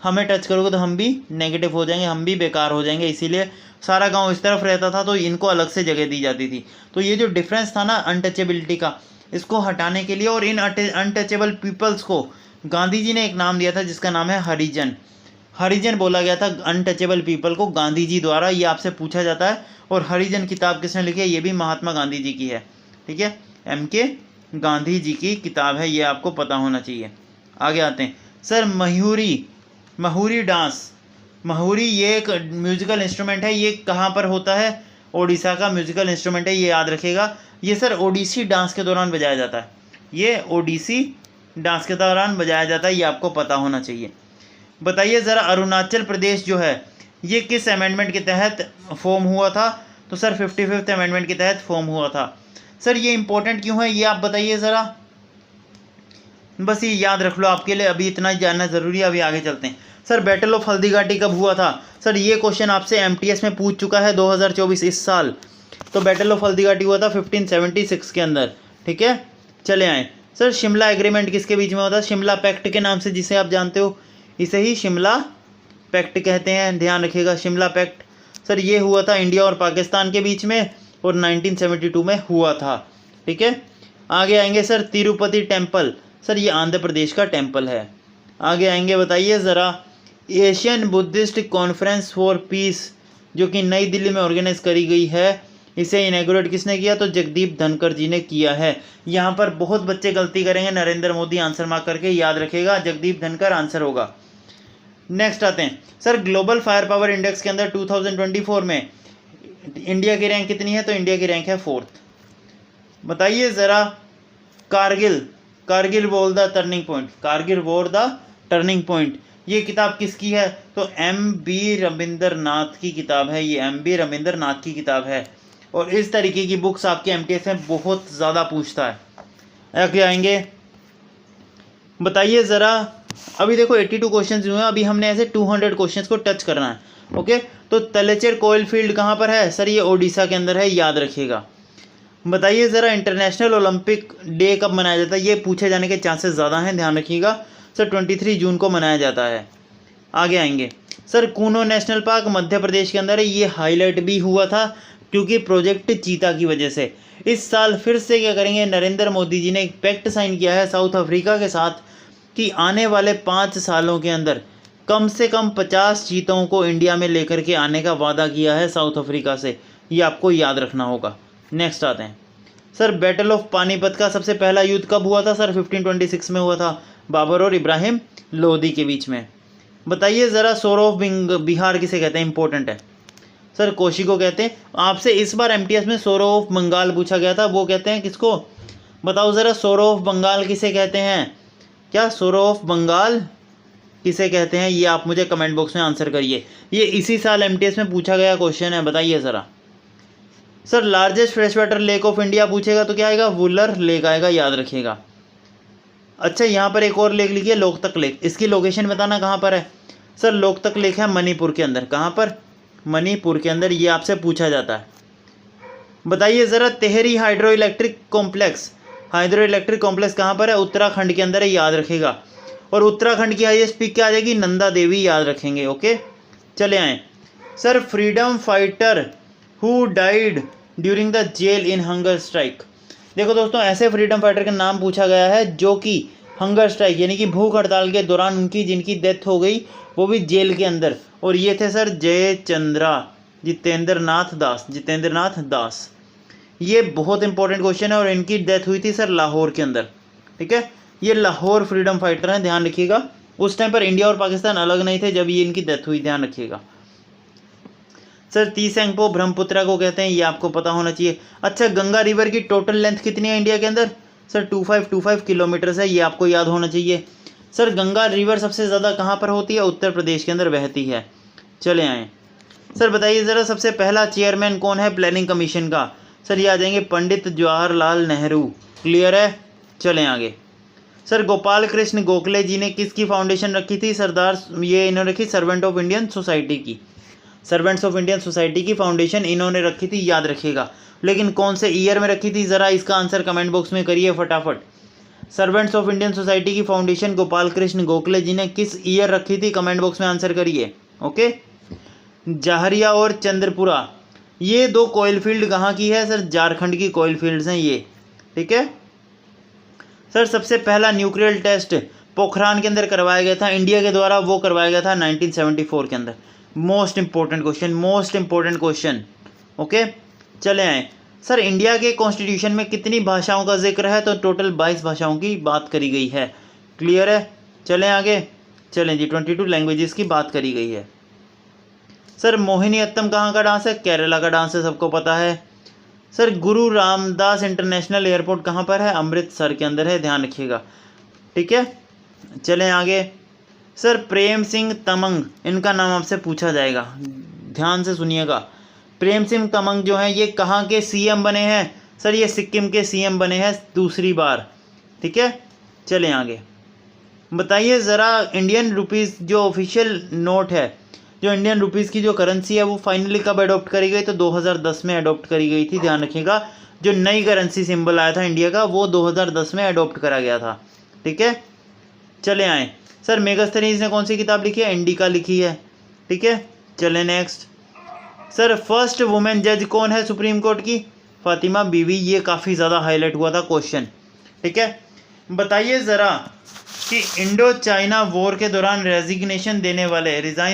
हमें टच करोगे तो हम भी नेगेटिव हो जाएंगे, हम भी बेकार हो जाएंगे। इसीलिए सारा गांव इस तरफ रहता था, तो इनको अलग से जगह दी जाती थी। तो ये जो डिफरेंस था ना अनटचेबिलिटी का, इसको हटाने के लिए और इन अनटचेबल पीपल्स को गांधी जी ने एक नाम दिया था जिसका नाम है हरिजन। हरिजन बोला गया था अनटचेबल पीपल को गांधी जी द्वारा, ये आपसे पूछा जाता है। और हरिजन किताब किसने लिखी है? ये भी महात्मा गांधी जी की है। ठीक है, MK गांधी जी की किताब है, ये आपको पता होना चाहिए। आगे आते हैं सर, महुरी डांस। महुरी ये एक म्यूजिकल इंस्ट्रूमेंट है, ये कहाँ पर होता है? ओडिशा का म्यूजिकल इंस्ट्रूमेंट है, ये याद रखिएगा। ये सर ओडिसी डांस के दौरान बजाया जाता है, ये ओडिसी डांस के दौरान बजाया जाता है, ये आपको पता होना चाहिए। बताइए ज़रा, अरुणाचल प्रदेश जो है ये किस अमेंडमेंट के तहत फॉर्म हुआ था? तो सर 55th अमेंडमेंट के तहत फॉर्म हुआ था। सर ये इंपॉर्टेंट क्यों है ये आप बताइए ज़रा, बस ये याद रख लो, आपके लिए अभी इतना ही जानना ज़रूरी है। अभी आगे चलते हैं। सर बैटल ऑफ हल्दीघाटी कब हुआ था? सर ये क्वेश्चन आपसे MTS में पूछ चुका है 2024 इस साल। तो बैटल ऑफ हल्दीघाटी हुआ था 1576 के अंदर। ठीक है, चले आए सर, शिमला एग्रीमेंट किसके बीच में होता है? शिमला पैक्ट के नाम से जिसे आप जानते हो, इसे ही शिमला पैक्ट कहते हैं, ध्यान रखिएगा। शिमला पैक्ट सर ये हुआ था इंडिया और पाकिस्तान के बीच में, और 1972 में हुआ था। ठीक है, आगे आएंगे सर, तिरुपति टेम्पल। सर ये आंध्र प्रदेश का टेम्पल है। आगे आएंगे, बताइए ज़रा, Asian Buddhist conference for piece जो कि नई दिल्ली में ऑर्गेनाइज करी गई है, इसे इनैगोरेट किसने किया? तो जगदीप धनखड़ जी ने किया है। यहाँ पर बहुत बच्चे गलती करेंगे, नरेंद्र मोदी आंसर मार्क करके याद रखेगा, जगदीप धनखड़ आंसर होगा। नेक्स्ट आते हैं sir, global fire power index के अंदर 2024 में इंडिया की रैंक कितनी है? तो इंडिया की रैंक है 4th। बताइए ज़रा, Kargil war the turning point, Kargil war the turning point, ये किताब किसकी है? तो MB रविंद्रनाथ की किताब है, ये MB रविंद्रनाथ की किताब है। और इस तरीके की बुक्स आपके MTS में बहुत ज़्यादा पूछता है। आगे आएंगे, बताइए ज़रा, अभी देखो 82 क्वेश्चन हुए हैं, अभी हमने ऐसे 200 क्वेश्चन को टच करना है। ओके, तो तलेचर कोयल फील्ड कहाँ पर है? सर ये ओडिशा के अंदर है, याद रखिएगा। बताइए ज़रा, इंटरनेशनल ओलंपिक डे कब मनाया जाता है? ये पूछे जाने के चांसेस ज़्यादा हैं, ध्यान रखिएगा। सर 23 जून को मनाया जाता है। आगे आएंगे sir, Kuno national park Madhya Pradesh के अंदर है, ये हाईलाइट भी हुआ था क्योंकि प्रोजेक्ट चीता की वजह से। इस साल फिर से क्या करेंगे, नरेंद्र मोदी जी ने एक पैक्ट साइन किया है साउथ अफ्रीका के साथ कि आने वाले 5 सालों के अंदर कम से कम 50 चीतों को इंडिया में लेकर के आने का वादा किया है साउथ अफ्रीका से, ये आपको याद रखना होगा। नेक्स्ट आते हैं सर, बैटल ऑफ पानीपत का सबसे पहला युद्ध कब हुआ था? सर 1526 में हुआ था, बाबर और इब्राहिम लोदी के बीच में। बताइए ज़रा, सोर ऑफ बिहार किसे कहते हैं? इंपॉर्टेंट है सर, कोशी को कहते हैं। आपसे इस बार MTS में सोर ऑफ बंगाल पूछा गया था, वो कहते हैं किसको? बताओ ज़रा, सोर ऑफ बंगाल किसे कहते हैं? क्या सोर ऑफ बंगाल किसे कहते हैं? ये आप मुझे कमेंट बॉक्स में आंसर करिए, ये इसी साल MTS में पूछा गया क्वेश्चन है, बताइए ज़रा। Sir largest fresh water lake of India पूछेगा तो क्या आएगा? वुलर लेक आएगा, याद रखिएगा। अच्छा, यहाँ पर एक और लेक लिखिए, लोकतक लेक, इसकी लोकेशन बताना कहाँ पर है? सर लोकतक लेक है मणिपुर के अंदर। कहाँ पर? मणिपुर के अंदर, ये आपसे पूछा जाता है। बताइए ज़रा, तेहरी हाइड्रो इलेक्ट्रिक कॉम्प्लेक्स कहाँ पर है? उत्तराखंड के अंदर है, याद रखेगा। और उत्तराखंड की हाईएस्ट पीक क्या आ जाएगी? नंदा देवी, याद रखेंगे। ओके, चले आए sir, freedom fighter who died during the jail in hunger strike, देखो दोस्तों, ऐसे फ्रीडम फाइटर का नाम पूछा गया है जो कि हंगर स्ट्राइक यानी कि भूख हड़ताल के दौरान उनकी जिनकी डेथ हो गई, वो भी जेल के अंदर, और ये थे सर जयचंद्रा जितेंद्र नाथ दास। ये बहुत इंपॉर्टेंट क्वेश्चन है और इनकी डेथ हुई थी सर लाहौर के अंदर। ठीक है, ये लाहौर फ्रीडम फाइटर हैं, ध्यान रखिएगा। उस टाइम पर इंडिया और पाकिस्तान अलग नहीं थे जब ये इनकी डेथ हुई, ध्यान रखिएगा। सर तीसेंगपो ब्रह्मपुत्रा को कहते हैं, ये आपको पता होना चाहिए। अच्छा, गंगा रिवर की टोटल लेंथ कितनी है इंडिया के अंदर? सर 2525 किलोमीटर है, ये आपको याद होना चाहिए। सर गंगा रिवर सबसे ज़्यादा कहाँ पर होती है? उत्तर प्रदेश के अंदर बहती है। चले आए सर, बताइए ज़रा सबसे पहला चेयरमैन कौन है प्लानिंग कमीशन का? सर ये आ जाएंगे पंडित जवाहरलाल नेहरू। क्लियर है, चलें आगे। सर गोपाल कृष्ण गोखले जी ने किसकी फाउंडेशन रखी थी? ये इन्होंने रखी सर्वेंट ऑफ इंडियन सोसाइटी की। सर्वेंट्स ऑफ इंडियन सोसाइटी की फाउंडेशन इन्होंने रखी थी, याद रखिएगा। लेकिन कौन से ईयर में रखी थी? ज़रा इसका आंसर कमेंट बॉक्स में करिए फटाफट। सर्वेंट्स ऑफ इंडियन सोसाइटी की फाउंडेशन गोपाल कृष्ण गोखले जी ने किस ईयर रखी थी? कमेंट बॉक्स में आंसर करिए। ओके, जहरिया और चंद्रपुरा, ये दो कोयल फील्ड कहाँ की है? सर झारखंड की कोयल फील्ड्स हैं ये। ठीक है सर, सबसे पहला न्यूक्लियर टेस्ट पोखरान के अंदर करवाया गया था इंडिया के द्वारा, वो करवाया गया था 1974 के अंदर। Most important question. ओके, चले आए सर, इंडिया के कॉन्स्टिट्यूशन में कितनी भाषाओं का जिक्र है? तो टोटल 22 भाषाओं की बात करी गई है। क्लियर है, चलें आगे। चलें जी, 22 लैंग्वेजेस की बात करी गई है। सर मोहिनीअट्टम कहाँ का डांस है? केरला का डांस है, सबको पता है। सर गुरु रामदास इंटरनेशनल एयरपोर्ट कहाँ पर है? अमृतसर के अंदर है, ध्यान रखिएगा। ठीक है, चलें आगे। सर प्रेम सिंह तमंग, इनका नाम आपसे पूछा जाएगा, ध्यान से सुनिएगा। प्रेम सिंह तमंग जो हैं ये कहाँ के सीएम बने हैं? सर ये सिक्किम के सीएम बने हैं दूसरी बार। ठीक है, चलें आगे। बताइए ज़रा, इंडियन रुपीज़ जो ऑफिशियल नोट है, जो इंडियन रुपीज़ की जो करेंसी है, वो फाइनली कब अडॉप्ट करी गई? तो 2010 में अडॉप्ट करी गई थी, ध्यान रखिएगा। जो नई करेंसी सिंबल आया था इंडिया का, वो 2010 में अडॉप्ट करा गया था। ठीक है, चले आए सर, मेगास्थनीज ने कौन सी किताब लिखी है? इंडिका लिखी है। ठीक है, चले नेक्स्ट। सर फर्स्ट वुमेन जज कौन है सुप्रीम कोर्ट की? फातिमा बीवी, ये काफ़ी ज़्यादा हाईलाइट हुआ था क्वेश्चन। ठीक है, बताइए ज़रा कि इंडो चाइना वॉर के दौरान रिज़ाइन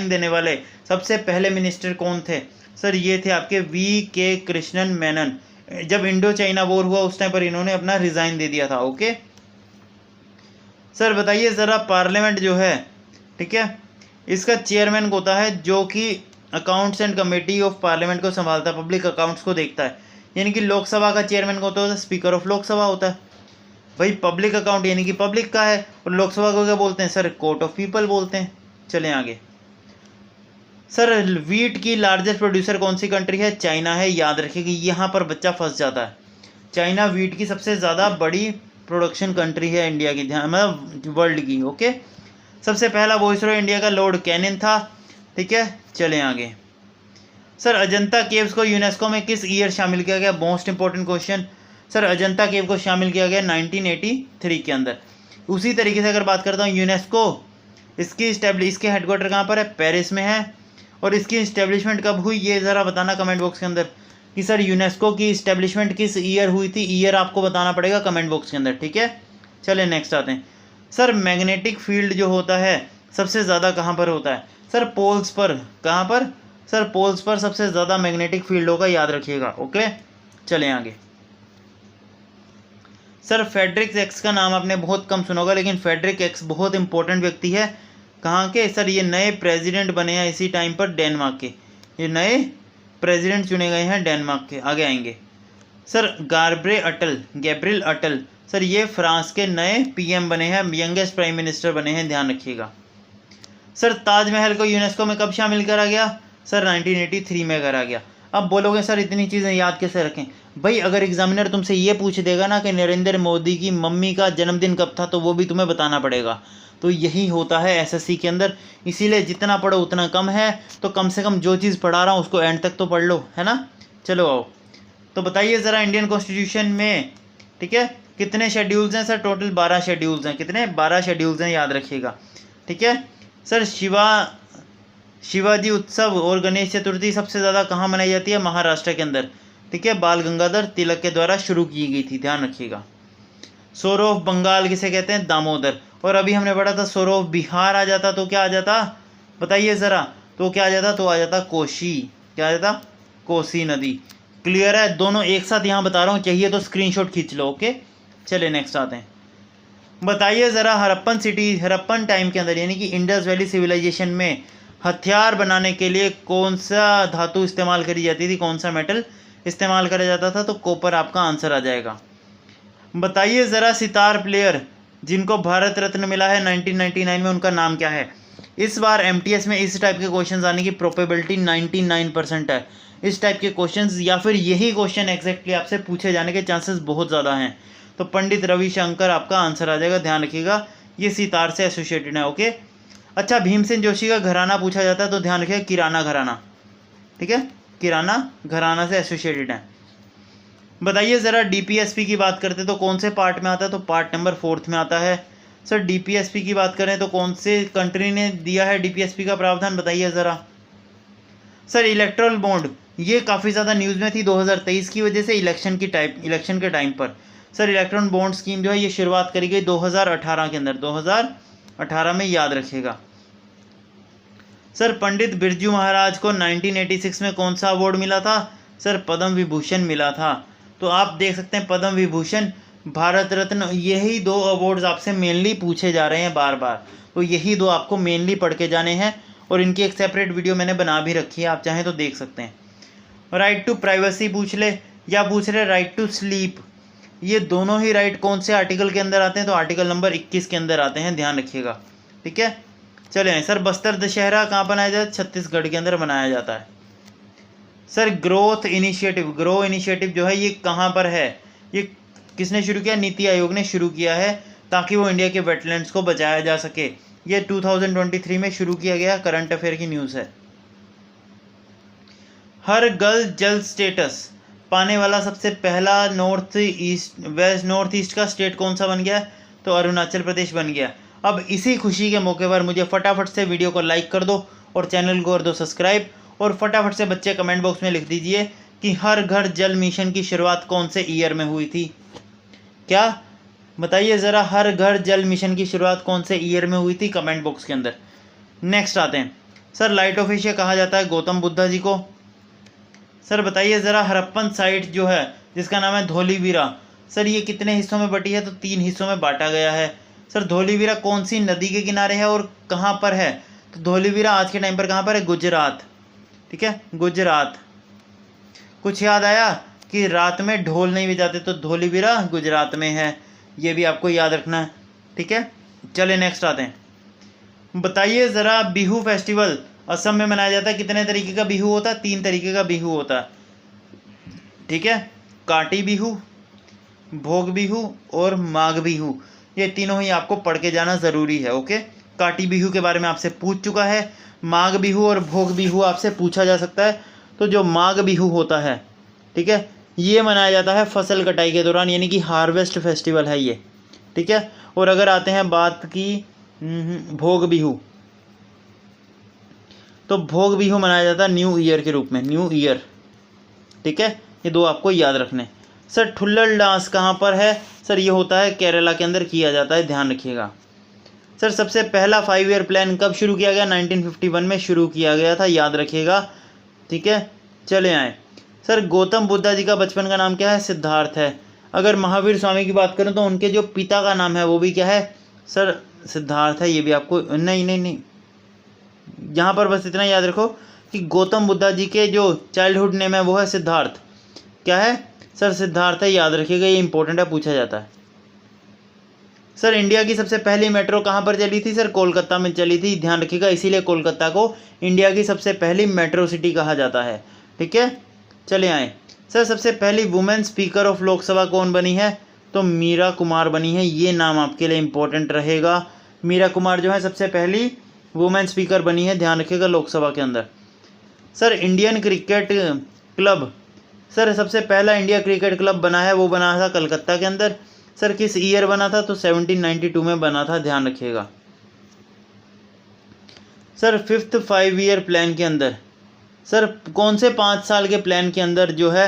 देने वाले सबसे पहले मिनिस्टर कौन थे? सर ये थे आपके V.K. कृष्णन मेनन। जब इंडो चाइना वॉर हुआ उस टाइम पर इन्होंने अपना रिज़ाइन दे दिया था। ओके सर, बताइए ज़रा, पार्लियामेंट जो है, ठीक है, इसका चेयरमैन होता है जो कि accounts and committee of parliament को संभालता है, पब्लिक अकाउंट्स को देखता है। यानी कि लोकसभा का चेयरमैन होता है स्पीकर ऑफ लोकसभा होता है। भाई पब्लिक अकाउंट यानी कि पब्लिक का है, और लोकसभा को क्या बोलते हैं? सर कोर्ट ऑफ पीपल बोलते हैं। चलें आगे। सर वीट की लार्जेस्ट प्रोड्यूसर कौन सी कंट्री है? चाइना है, याद रखिएगा, यहाँ पर बच्चा फंस जाता है। चाइना वीट की सबसे ज़्यादा बड़ी प्रोडक्शन कंट्री है इंडिया की, ध्यान मतलब वर्ल्ड की। ओके, सबसे पहला वॉइसरॉय इंडिया का लॉर्ड कैनिन था। ठीक है, चलें आगे। सर अजंता केव्स को यूनेस्को में किस ईयर शामिल किया गया? Most important question. Sir Ajanta cave को शामिल किया गया 1983 के अंदर। उसी तरीके से अगर बात करता हूँ यूनेस्को, इसके हेडक्वार्टर कहाँ पर है? पेरिस में है। और इसकी इस्टेब्लिशमेंट कब हुई ये ज़रा बताना कमेंट बॉक्स के अंदर कि सर यूनेस्को की इस्टेब्लिशमेंट किस ईयर हुई थी। ईयर आपको बताना पड़ेगा कमेंट बॉक्स के अंदर। ठीक है, चले नेक्स्ट आते हैं। सर मैग्नेटिक फील्ड जो होता है सबसे ज़्यादा कहाँ पर होता है? सर पोल्स पर। कहाँ पर? सर पोल्स पर सबसे ज़्यादा मैग्नेटिक फील्ड होगा, याद रखिएगा। ओके, चलें आगे। सर फेडरिक एक्स का नाम आपने बहुत कम सुना होगा, लेकिन फेडरिक एक्स बहुत इंपॉर्टेंट व्यक्ति है। कहाँ के? सर ये नए प्रेसिडेंट बने हैं इसी टाइम पर डेनमार्क के। ये नए प्रेसिडेंट चुने गए हैं डेनमार्क के। आगे आएंगे सर गैब्रियल अटल, सर ये फ्रांस के नए पीएम बने हैं, यंगेस्ट प्राइम मिनिस्टर बने हैं, ध्यान रखिएगा। सर ताजमहल को यूनेस्को में कब शामिल करा गया? सर 1983 में करा गया। अब बोलोगे सर इतनी चीज़ें याद कैसे रखें? भाई अगर एग्जामिनर तुमसे ये पूछ देगा ना कि नरेंद्र मोदी की मम्मी का जन्मदिन कब था, तो वो भी तुम्हें बताना पड़ेगा। तो यही होता है एसएससी के अंदर, इसीलिए जितना पढ़ो उतना कम है। तो कम से कम जो चीज़ पढ़ा रहा हूँ उसको एंड तक तो पढ़ लो, है ना। चलो आओ, तो बताइए ज़रा इंडियन कॉन्स्टिट्यूशन में, ठीक है, कितने शेड्यूल्स हैं? सर टोटल 12 शेड्यूल्स हैं। कितने? 12 शेड्यूल्स हैं, याद रखिएगा। ठीक है सर, शिवाजी उत्सव और गणेश चतुर्थी सबसे ज़्यादा कहाँ मनाई जाती है? महाराष्ट्र के अंदर। ठीक है, बाल गंगाधर तिलक के द्वारा शुरू की गई थी, ध्यान रखिएगा। सोर ऑफ बंगाल किसे कहते हैं? दामोदर। और अभी हमने पढ़ा था सोर ऑफ बिहार आ जाता तो क्या आ जाता, बताइए ज़रा, तो क्या आ जाता? तो आ जाता कोसी। क्या आ जाता? कोसी नदी। क्लियर है? दोनों एक साथ यहाँ बता रहा हूँ, चाहिए तो स्क्रीनशॉट खींच लो। ओके, चलिए नेक्स्ट आते हैं। बताइए ज़रा हड़प्पन सिटी, हड़प्पन टाइम के अंदर यानी कि इंडस वैली सिविलाइजेशन में हथियार बनाने के लिए कौन सा धातु इस्तेमाल करी जाती थी, कौन सा मेटल इस्तेमाल करा जाता था? तो कॉपर आपका आंसर आ जाएगा। बताइए ज़रा सितार प्लेयर जिनको भारत रत्न मिला है 1999 में, उनका नाम क्या है? इस बार एमटीएस में इस टाइप के क्वेश्चंस आने की प्रोबेबिलिटी 99% है। इस टाइप के क्वेश्चंस या फिर यही क्वेश्चन एग्जैक्टली आपसे पूछे जाने के चांसेस बहुत ज़्यादा हैं। तो पंडित रविशंकर आपका आंसर आ जाएगा, ध्यान रखिएगा, ये सितार से एसोसिएटेड है। ओके, अच्छा, भीमसेन जोशी का घराना पूछा जाता है तो ध्यान रखिएगा किराना घराना, ठीक है, किराना घराना से एसोसिएटेड है। बताइए ज़रा डीपीएसपी की बात करते तो कौन से पार्ट में आता है? तो पार्ट नंबर 4 में आता है। सर डीपीएसपी की बात करें तो कौन से कंट्री ने दिया है डीपीएसपी का प्रावधान, बताइए ज़रा। सर इलेक्ट्रल बॉन्ड, ये काफ़ी ज़्यादा न्यूज़ में थी 2023 की वजह से, इलेक्शन के टाइम पर। सर इलेक्ट्रॉन बॉन्ड स्कीम जो है ये शुरुआत करी गई 2018 के अंदर, 2018 में, याद रखिएगा। सर पंडित बिरजू महाराज को 1986 में कौन सा अवार्ड मिला था? सर पद्म विभूषण मिला था। तो आप देख सकते हैं पद्म विभूषण, भारत रत्न, यही दो अवार्ड्स आपसे मेनली पूछे जा रहे हैं बार बार। तो यही दो आपको मेनली पढ़ के जाने हैं और इनकी एक सेपरेट वीडियो मैंने बना भी रखी है, आप चाहें तो देख सकते हैं। राइट टू प्राइवेसी पूछ ले या पूछ रहे राइट टू स्लीप, ये दोनों ही राइट कौन से आर्टिकल के अंदर आते हैं? तो आर्टिकल नंबर 21 के अंदर आते हैं, ध्यान रखिएगा, ठीक है। चलें सर, बस्तर दशहरा कहाँ बनाया जाता है? छत्तीसगढ़ के अंदर बनाया जाता है। सर ग्रो इनिशिएटिव जो है ये कहाँ पर है? ये किसने शुरू किया? नीति आयोग ने शुरू किया है, ताकि वो इंडिया के वेटलैंड्स को बचाया जा सके। ये 2023 में शुरू किया गया, करंट अफेयर की न्यूज़ है। हर गर्ल जल स्टेटस पाने वाला सबसे पहला नॉर्थ ईस्ट का स्टेट कौन सा बन गया? तो अरुणाचल प्रदेश बन गया। अब इसी खुशी के मौके पर मुझे फटाफट से वीडियो को लाइक कर दो और चैनल को कर दो सब्सक्राइब, और फटाफट से बच्चे कमेंट बॉक्स में लिख दीजिए कि हर घर जल मिशन की शुरुआत कौन से ईयर में हुई थी? क्या बताइए ज़रा, हर घर जल मिशन की शुरुआत कौन से ईयर में हुई थी? कमेंट बॉक्स के अंदर। नेक्स्ट आते हैं। सर लाइट ऑफ एशिया कहा जाता है गौतम बुद्धा जी को। सर बताइए ज़रा हड़प्पन साइट जो है जिसका नाम है धोलीवीरा, सर ये कितने हिस्सों में बटी है? तो 3 हिस्सों में बांटा गया है। सर धोलीवीरा कौन सी नदी के किनारे है और कहाँ पर है? तो धोलीवीरा आज के टाइम पर कहाँ पर है? गुजरात, ठीक है, गुजरात। कुछ याद आया कि रात में ढोल नहीं बजाते, तो धोलीवीरा गुजरात में है, ये भी आपको याद रखना है, ठीक है। चले नेक्स्ट आते हैं। बताइए ज़रा बिहू फेस्टिवल असम में मनाया जाता है, कितने तरीके का बिहू होता है? 3 तरीके का बिहू होता है, ठीक है, काटी बिहू, भोग बिहू और माघ बिहू, ये तीनों ही आपको पढ़ के जाना ज़रूरी है। ओके, काटी बिहू के बारे में आपसे पूछ चुका है, माघ बिहू और भोग बिहू आपसे पूछा जा सकता है। तो जो माघ बिहू होता है, ठीक है, ये मनाया जाता है फसल कटाई के दौरान, यानी कि हार्वेस्ट फेस्टिवल है ये, ठीक है। और अगर आते हैं बात की भोग बिहू, तो भोग बिहू मनाया जाता है न्यू ईयर के रूप में, न्यू ईयर, ठीक है। ये दो आपको याद रखने। सर ठुल्लल डांस कहाँ पर है? सर ये होता है केरला के अंदर किया जाता है, ध्यान रखिएगा। सर सबसे पहला 5 ईयर प्लान कब शुरू किया गया? 1951 में शुरू किया गया था, याद रखिएगा, ठीक है। चले आए। सर गौतम बुद्धा जी का बचपन का नाम क्या है? सिद्धार्थ है। अगर महावीर स्वामी की बात करें तो उनके जो पिता का नाम है वो भी क्या है? सर सिद्धार्थ है, ये भी आपको नहीं, यहाँ पर बस इतना याद रखो कि गौतम बुद्धा जी के जो चाइल्डहुड नेम है वो है सिद्धार्थ। क्या है? सर सिद्धार्थ है, याद रखिएगा, ये इंपॉर्टेंट है, पूछा जाता है। सर इंडिया की सबसे पहली मेट्रो कहाँ पर चली थी? सर कोलकाता में चली थी, ध्यान रखिएगा, इसीलिए कोलकाता को इंडिया की सबसे पहली मेट्रो सिटी कहा जाता है, ठीक है। चले आए। सर सबसे पहली वुमेन स्पीकर ऑफ लोकसभा कौन बनी है? तो मीरा कुमार बनी है, ये नाम आपके लिए इंपॉर्टेंट रहेगा। मीरा कुमार जो है सबसे पहली वुमेन स्पीकर बनी है, ध्यान रखिएगा, लोकसभा के अंदर। Sir Indian cricket club, sir सबसे पहला इंडिया क्रिकेट क्लब बना है, वो बना था कलकत्ता के अंदर। सर किस ईयर बना था? तो 1792 में बना था, ध्यान रखिएगा। सर 5th 5 ईयर प्लान के अंदर, सर कौन से 5 साल के प्लान के अंदर जो है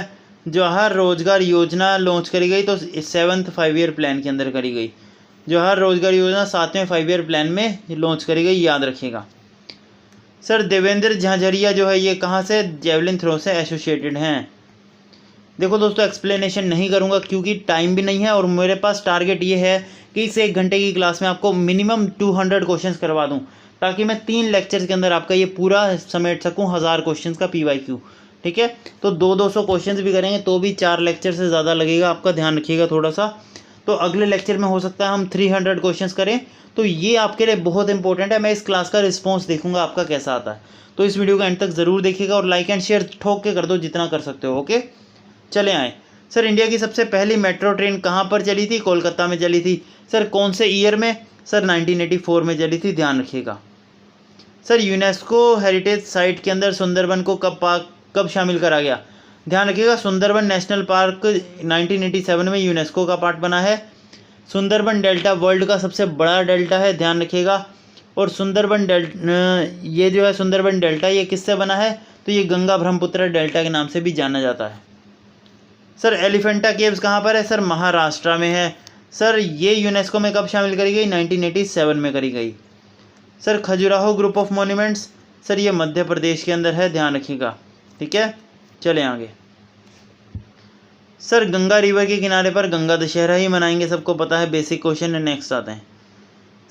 जवाहर रोजगार योजना लॉन्च करी गई तो 7th 5 ईयर प्लान के अंदर करी गई। जवाहर रोजगार योजना 7वें 5 ईयर प्लान में लॉन्च करी गई, याद रखिएगा। सर देवेंद्र झाझरिया जो है ये कहाँ से, जेवलिन थ्रो से एसोसिएटेड हैं। देखो दोस्तों एक्सप्लेनेशन नहीं करूँगा क्योंकि टाइम भी नहीं है और मेरे पास टारगेट ये है कि इस 1 घंटे की क्लास में आपको मिनिमम 200 क्वेश्चंस करवा दूं, ताकि मैं 3 लेक्चर के अंदर आपका ये पूरा समेट सकूं 1000 क्वेश्चंस का PYQ। ठीक है, तो 200 क्वेश्चंस भी करेंगे तो भी 4 लेक्चर से ज़्यादा लगेगा, आपका ध्यान रखिएगा थोड़ा सा। तो अगले लेक्चर में हो सकता है हम 300 क्वेश्चंस करें, तो ये आपके लिए बहुत इंपॉर्टेंट है। मैं इस क्लास का रिस्पॉन्स देखूंगा आपका कैसा आता है, तो इस वीडियो को एंड तक ज़रूर देखिएगा और लाइक एंड शेयर ठोक के कर दो जितना कर सकते हो। ओके, चले आए। सर इंडिया की सबसे पहली मेट्रो ट्रेन कहाँ पर चली थी, कोलकाता में चली थी। सर कौन से ईयर में, सर 1984 में चली थी, ध्यान रखिएगा। सर यूनेस्को हेरिटेज साइट के अंदर सुंदरबन को कब शामिल करा गया, ध्यान रखिएगा। सुंदरबन नेशनल पार्क 1987 में यूनेस्को का पार्ट बना है। सुंदरबन डेल्टा वर्ल्ड का सबसे बड़ा डेल्टा है, ध्यान रखिएगा। और सुंदरबन ये जो है सुंदरबन डेल्टा ये किससे बना है, तो ये गंगा ब्रह्मपुत्र डेल्टा के नाम से भी जाना जाता है। सर एलिफेंटा केव्स कहाँ पर है, सर महाराष्ट्र में है। सर ये यूनेस्को में कब शामिल करी गई, 1987 में करी गई। Sir Khajuraho group of monuments, sir ये मध्य प्रदेश के अंदर है, ध्यान रखिएगा। ठीक है, चले आगे। सर गंगा रिवर के किनारे पर गंगा दशहरा ही मनाएंगे, सबको पता है, बेसिक क्वेश्चन है। नेक्स्ट आते हैं।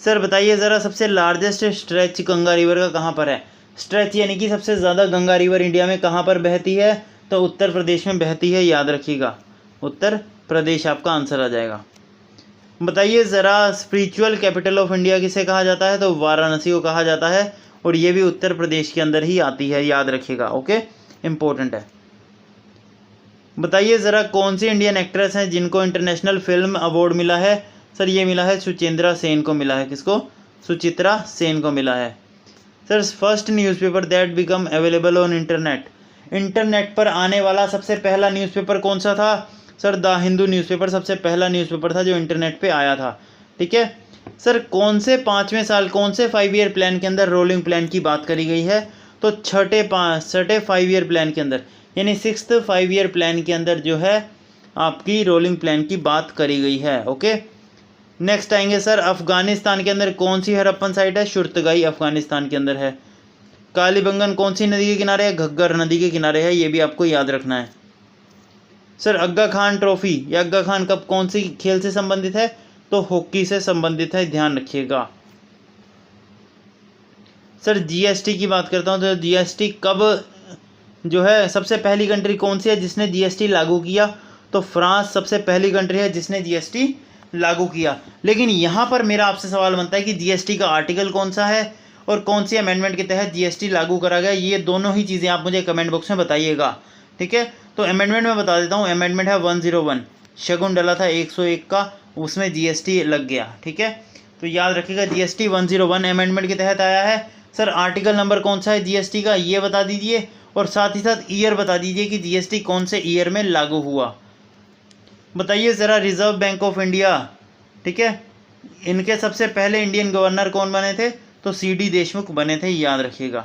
सर बताइए ज़रा सबसे लार्जेस्ट स्ट्रेच गंगा रिवर का कहाँ पर है। स्ट्रेच यानी कि सबसे ज़्यादा गंगा रिवर इंडिया में कहाँ पर बहती है, तो उत्तर प्रदेश में बहती है, याद रखिएगा। उत्तर प्रदेश आपका आंसर आ जाएगा। बताइए ज़रा स्पिरिचुअल कैपिटल ऑफ इंडिया किसे कहा जाता है, तो वाराणसी को कहा जाता है और ये भी उत्तर प्रदेश के अंदर ही आती है, याद रखिएगा। ओके, इम्पोर्टेंट है। बताइए ज़रा कौन सी इंडियन एक्ट्रेस हैं जिनको इंटरनेशनल फिल्म अवार्ड मिला है। सर ये मिला है सुचित्रा सेन को मिला है, किसको, सुचित्रा सेन को मिला है। Sir first newspaper that become available on internet, internet पर आने वाला सबसे पहला न्यूज़पेपर कौन सा था, सर द हिंदू न्यूज़पेपर सबसे पहला न्यूज़पेपर था जो इंटरनेट पे आया था। ठीक है। सर कौन से 5वें साल, कौन से 5 ईयर प्लान के अंदर रोलिंग प्लान की बात करी गई है, तो छठे 5 ईयर प्लान के अंदर, यानी 6th 5 ईयर प्लान के अंदर जो है आपकी रोलिंग प्लान की बात करी गई है। ओके, नेक्स्ट आएंगे। सर अफगानिस्तान के अंदर कौन सी हड़प्पन साइट है, शुर्तगाई अफगानिस्तान के अंदर है। कालीबंगन कौन सी नदी के किनारे है, घग्गर नदी के किनारे है, ये भी आपको याद रखना है। सर अग्गा खान ट्रॉफी या अग्गा खान कप कौन सी खेल से संबंधित है, तो हॉकी से संबंधित है, ध्यान रखिएगा। सर जीएसटी की बात करता हूँ, तो जीएसटी कब जो है सबसे पहली कंट्री कौन सी है जिसने जीएसटी लागू किया, तो फ्रांस सबसे पहली कंट्री है जिसने जीएसटी लागू किया। लेकिन यहाँ पर मेरा आपसे सवाल बनता है कि जीएसटी का आर्टिकल कौन सा है और कौन सी अमेंडमेंट के तहत जीएसटी लागू करा गया, ये दोनों ही चीज़ें आप मुझे कमेंट बॉक्स में बताइएगा। ठीक है, तो अमेंडमेंट में बता देता हूँ। अमेंडमेंट है 101, शगुन डला था 101 का, उसमें जीएसटी लग गया। ठीक है, तो याद रखिएगा जीएसटी 101 अमेंडमेंट के तहत आया है। सर आर्टिकल नंबर कौन सा है जीएसटी का, ये बता दीजिए और साथ ही साथ ईयर बता दीजिए कि जीएसटी कौन से ईयर में लागू हुआ। बताइए ज़रा रिजर्व बैंक ऑफ इंडिया, ठीक है, इनके सबसे पहले इंडियन गवर्नर कौन बने थे, तो सीडी देशमुख बने थे, याद रखिएगा।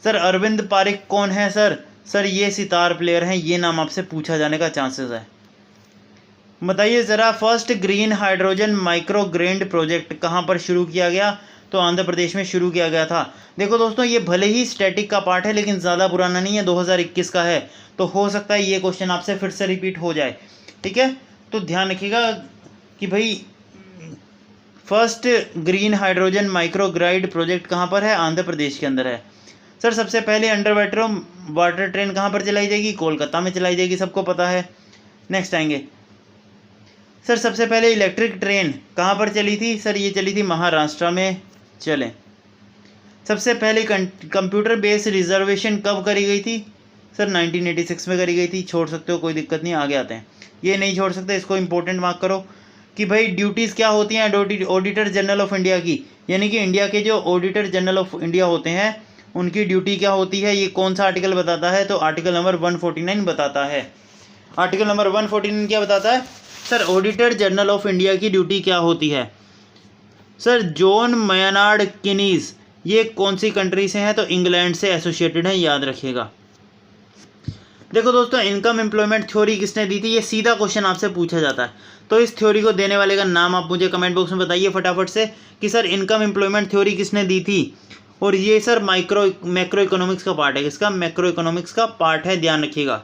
सर अरविंद पारिक कौन है, सर ये सितार प्लेयर हैं, ये नाम आपसे पूछा जाने का चांसेस है। बताइए ज़रा first green hydrogen micro grid project कहाँ पर शुरू किया गया, तो आंध्र प्रदेश में शुरू किया गया था। देखो दोस्तों ये भले ही स्टैटिक का पार्ट है लेकिन ज़्यादा पुराना नहीं है, 2021 का है, तो हो सकता है ये क्वेश्चन आपसे फिर से रिपीट हो जाए। ठीक है, तो ध्यान रखिएगा कि भाई first green hydrogen micro grid project कहाँ पर है, आंध्र प्रदेश के अंदर है। सर सबसे पहले अंडर वाटर ट्रेन कहाँ पर चलाई जाएगी, कोलकाता में चलाई जाएगी, सबको पता है। नेक्स्ट आएंगे। सर सबसे पहले इलेक्ट्रिक ट्रेन कहाँ पर चली थी, सर ये चली थी महाराष्ट्र में। चलें, सबसे पहले कंप्यूटर बेस्ड रिजर्वेशन कब करी गई थी, सर 1986 में करी गई थी। छोड़ सकते हो, कोई दिक्कत नहीं, आगे आते हैं। ये नहीं छोड़ सकते, इसको इंपॉर्टेंट मार्क करो कि भाई ड्यूटीज़ क्या होती हैं ऑडिटर जनरल ऑफ इंडिया की, यानी कि इंडिया के जो ऑडिटर जनरल ऑफ इंडिया होते हैं उनकी ड्यूटी क्या होती है, ये कौन सा आर्टिकल बताता है, तो आर्टिकल नंबर 149 बताता है। आर्टिकल नंबर 149 क्या बताता है, sir auditor general of India की ड्यूटी क्या होती है। सर जॉन मयानार्ड किनीज ये कौन सी कंट्री से हैं, तो इंग्लैंड से एसोसिएटेड हैं, याद रखिएगा। देखो दोस्तों, इनकम एम्प्लॉयमेंट थ्योरी किसने दी थी, ये सीधा क्वेश्चन आपसे पूछा जाता है। तो इस थ्योरी को देने वाले का नाम आप मुझे कमेंट बॉक्स में बताइए फटाफट से कि सर इनकम एम्प्लॉयमेंट थ्योरी किसने दी थी। और ये सर मैक्रो इकोनॉमिक्स का पार्ट है। किसका? मैक्रो इकोनॉमिक्स का पार्ट है, ध्यान रखिएगा।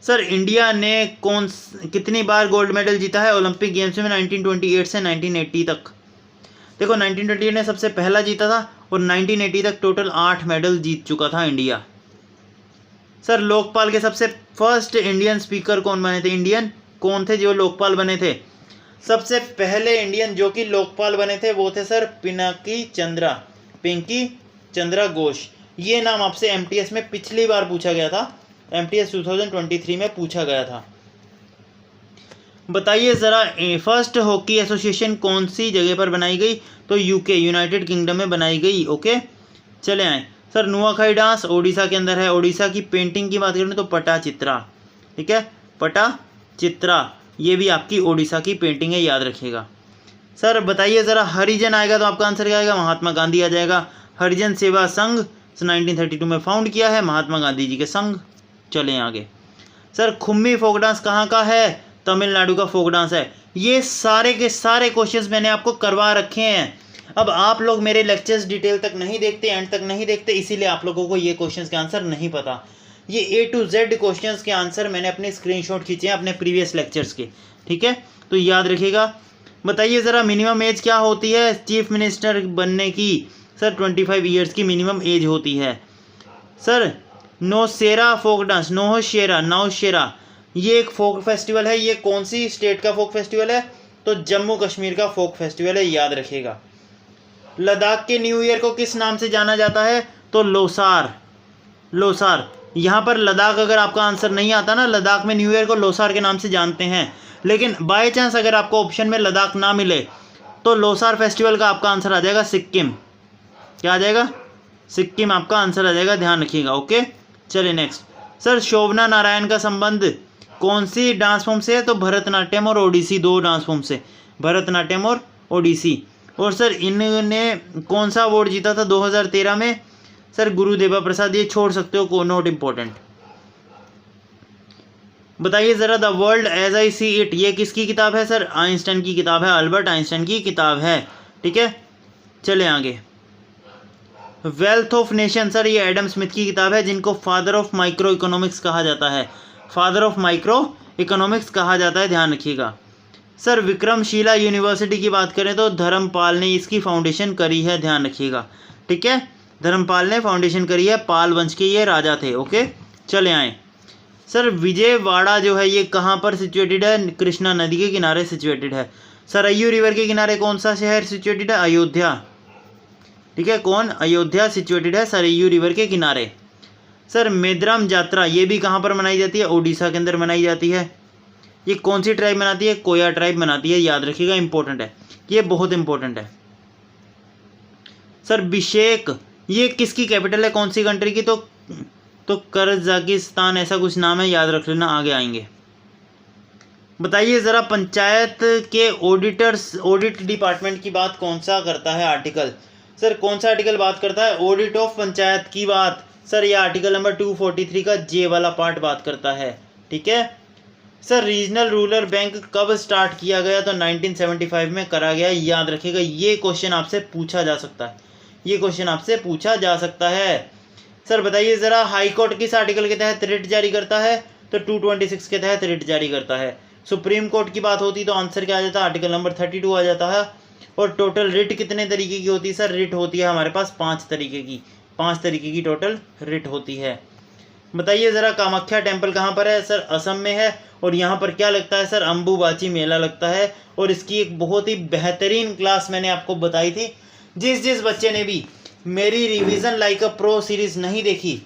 सर इंडिया ने कितनी बार गोल्ड मेडल जीता है ओलंपिक गेम्स में 1928 से 1980 तक? देखो 1928 ने सबसे पहला जीता था और 1980 तक टोटल 8 मेडल जीत चुका था इंडिया। सर लोकपाल के सबसे फर्स्ट इंडियन स्पीकर कौन बने थे? इंडियन कौन थे जो लोकपाल बने थे? सबसे पहले इंडियन जो कि लोकपाल बने थे वो थे सर पिंकी चंद्रा घोष। ये नाम आपसे एमटीएस में पिछली बार पूछा गया था, एमटीएस 2023 में पूछा गया था। बताइए ज़रा फर्स्ट हॉकी एसोसिएशन कौन सी जगह पर बनाई गई? तो यूके, यूनाइटेड किंगडम में बनाई गई। ओके, चले आए। सर नुआखाई डांस ओडिशा के अंदर है। ओडिशा की पेंटिंग की बात करें तो पटाचित्रा, ठीक है, पटाचित्रा, ये भी आपकी ओडिशा की पेंटिंग है, याद रखिएगा। सर बताइए ज़रा हरिजन आएगा तो आपका आंसर क्या आएगा? महात्मा गांधी आ जाएगा। हरिजन सेवा संघ 1932 में फाउंड किया है महात्मा गांधी जी के संघ। चलें आगे। सर खुम्मी फोक डांस कहाँ का है? तमिलनाडु का फोक डांस है। ये सारे के सारे क्वेश्चंस मैंने आपको करवा रखे हैं। अब आप लोग मेरे लेक्चर्स डिटेल तक नहीं देखते, एंड तक नहीं देखते, इसीलिए आप लोगों को ये क्वेश्चंस के आंसर नहीं पता। ये A to Z क्वेश्चंस के आंसर मैंने अपने स्क्रीनशॉट खींचे हैं अपने प्रीवियस लेक्चर्स के, ठीक है, तो याद रखिएगा। बताइए ज़रा मिनिमम एज क्या होती है चीफ मिनिस्टर बनने की? सर 25 ईयर्स की मिनिमम एज होती है। Sir Nowshera folk dance, Nowshera ये एक फोक फेस्टिवल है। ये कौन सी स्टेट का फोक फेस्टिवल है? तो जम्मू कश्मीर का फोक फेस्टिवल है, याद रखिएगा। लद्दाख के न्यू ईयर को किस नाम से जाना जाता है? तो लोसार। यहाँ पर लद्दाख अगर आपका आंसर नहीं आता ना, लद्दाख में न्यू ईयर को लोसार के नाम से जानते हैं। लेकिन बाय चांस अगर आपको ऑप्शन में लद्दाख ना मिले तो लोसार फेस्टिवल का आपका आंसर आ जाएगा सिक्किम। क्या आ जाएगा? सिक्किम आपका आंसर आ जाएगा, ध्यान रखिएगा। ओके, चलिए नेक्स्ट। सर शोभना नारायण का संबंध कौन सी डांस फॉर्म से है? तो भरतनाट्यम और ओडिसी, दो डांस फॉर्म से, भरतनाट्यम और ओडिसी। और सर इन्होंने कौन सा अवार्ड जीता था 2013 में? सर गुरुदेवा प्रसाद, ये छोड़ सकते हो, को नॉट इम्पोर्टेंट। बताइए ज़रा the world as I see it, ये किसकी किताब है? सर आइंस्टाइन की किताब है, अल्बर्ट आइंस्टाइन की किताब है, ठीक है। चले आगे। वेल्थ ऑफ नेशन, सर ये एडम स्मिथ की किताब है, जिनको फादर ऑफ माइक्रो इकोनॉमिक्स कहा जाता है, फादर ऑफ माइक्रो इकोनॉमिक्स कहा जाता है, ध्यान रखिएगा। सर विक्रमशिला यूनिवर्सिटी की बात करें तो धर्मपाल ने इसकी फाउंडेशन करी है, ध्यान रखिएगा, ठीक है, धर्मपाल ने फाउंडेशन करी है, पाल वंश के ये राजा थे। ओके, चले आए। सर विजयवाड़ा जो है ये कहाँ पर सिचुएटेड है? कृष्णा नदी के किनारे सिचुएटेड है। सरयू रिवर के किनारे कौन सा शहर सिचुएटेड है? अयोध्या, ठीक है, कौन? अयोध्या सिचुएटेड है सरयू रिवर के किनारे। सर मेद्राम यात्रा ये भी कहाँ पर मनाई जाती है? ओडिशा के अंदर मनाई जाती है। ये कौन सी ट्राइब मनाती है? कोया ट्राइब मनाती है, याद रखिएगा, इंपॉर्टेंट है, ये बहुत इंपॉर्टेंट है। सर बिशेक ये किसकी कैपिटल है? कौन सी कंट्री की? तो कजाकिस्तान, ऐसा कुछ नाम है, याद रख लेना, आगे आएंगे। बताइए ज़रा पंचायत के ऑडिट डिपार्टमेंट की बात कौन सा करता है आर्टिकल? सर कौन सा आर्टिकल बात करता है ऑडिट ऑफ पंचायत की बात? सर ये आर्टिकल नंबर 243 का जे वाला पार्ट बात करता है, ठीक है। सर रीजनल रूरल बैंक कब स्टार्ट किया गया? तो 1975 में करा गया, याद रखिएगा। ये क्वेश्चन आपसे पूछा जा सकता है, ये क्वेश्चन आपसे पूछा जा सकता है। सर बताइए ज़रा हाई कोर्ट किस आर्टिकल के तहत रिट जारी करता है? तो 226 के तहत रिट जारी करता है। सुप्रीम कोर्ट की बात होती तो आंसर क्या आ जाता है? आर्टिकल नंबर 32 आ जाता है। और टोटल रिट कितने तरीके की होती है? सर रिट होती है हमारे पास 5 तरीके की टोटल रिट होती है। बताइए ज़रा कामाख्या टेम्पल कहाँ पर है? सर असम में है। और यहाँ पर क्या लगता है? सर अम्बुबाची मेला लगता है। और इसकी एक बहुत ही बेहतरीन क्लास मैंने आपको बताई थी। जिस बच्चे ने भी मेरी revision like a pro series नहीं देखी,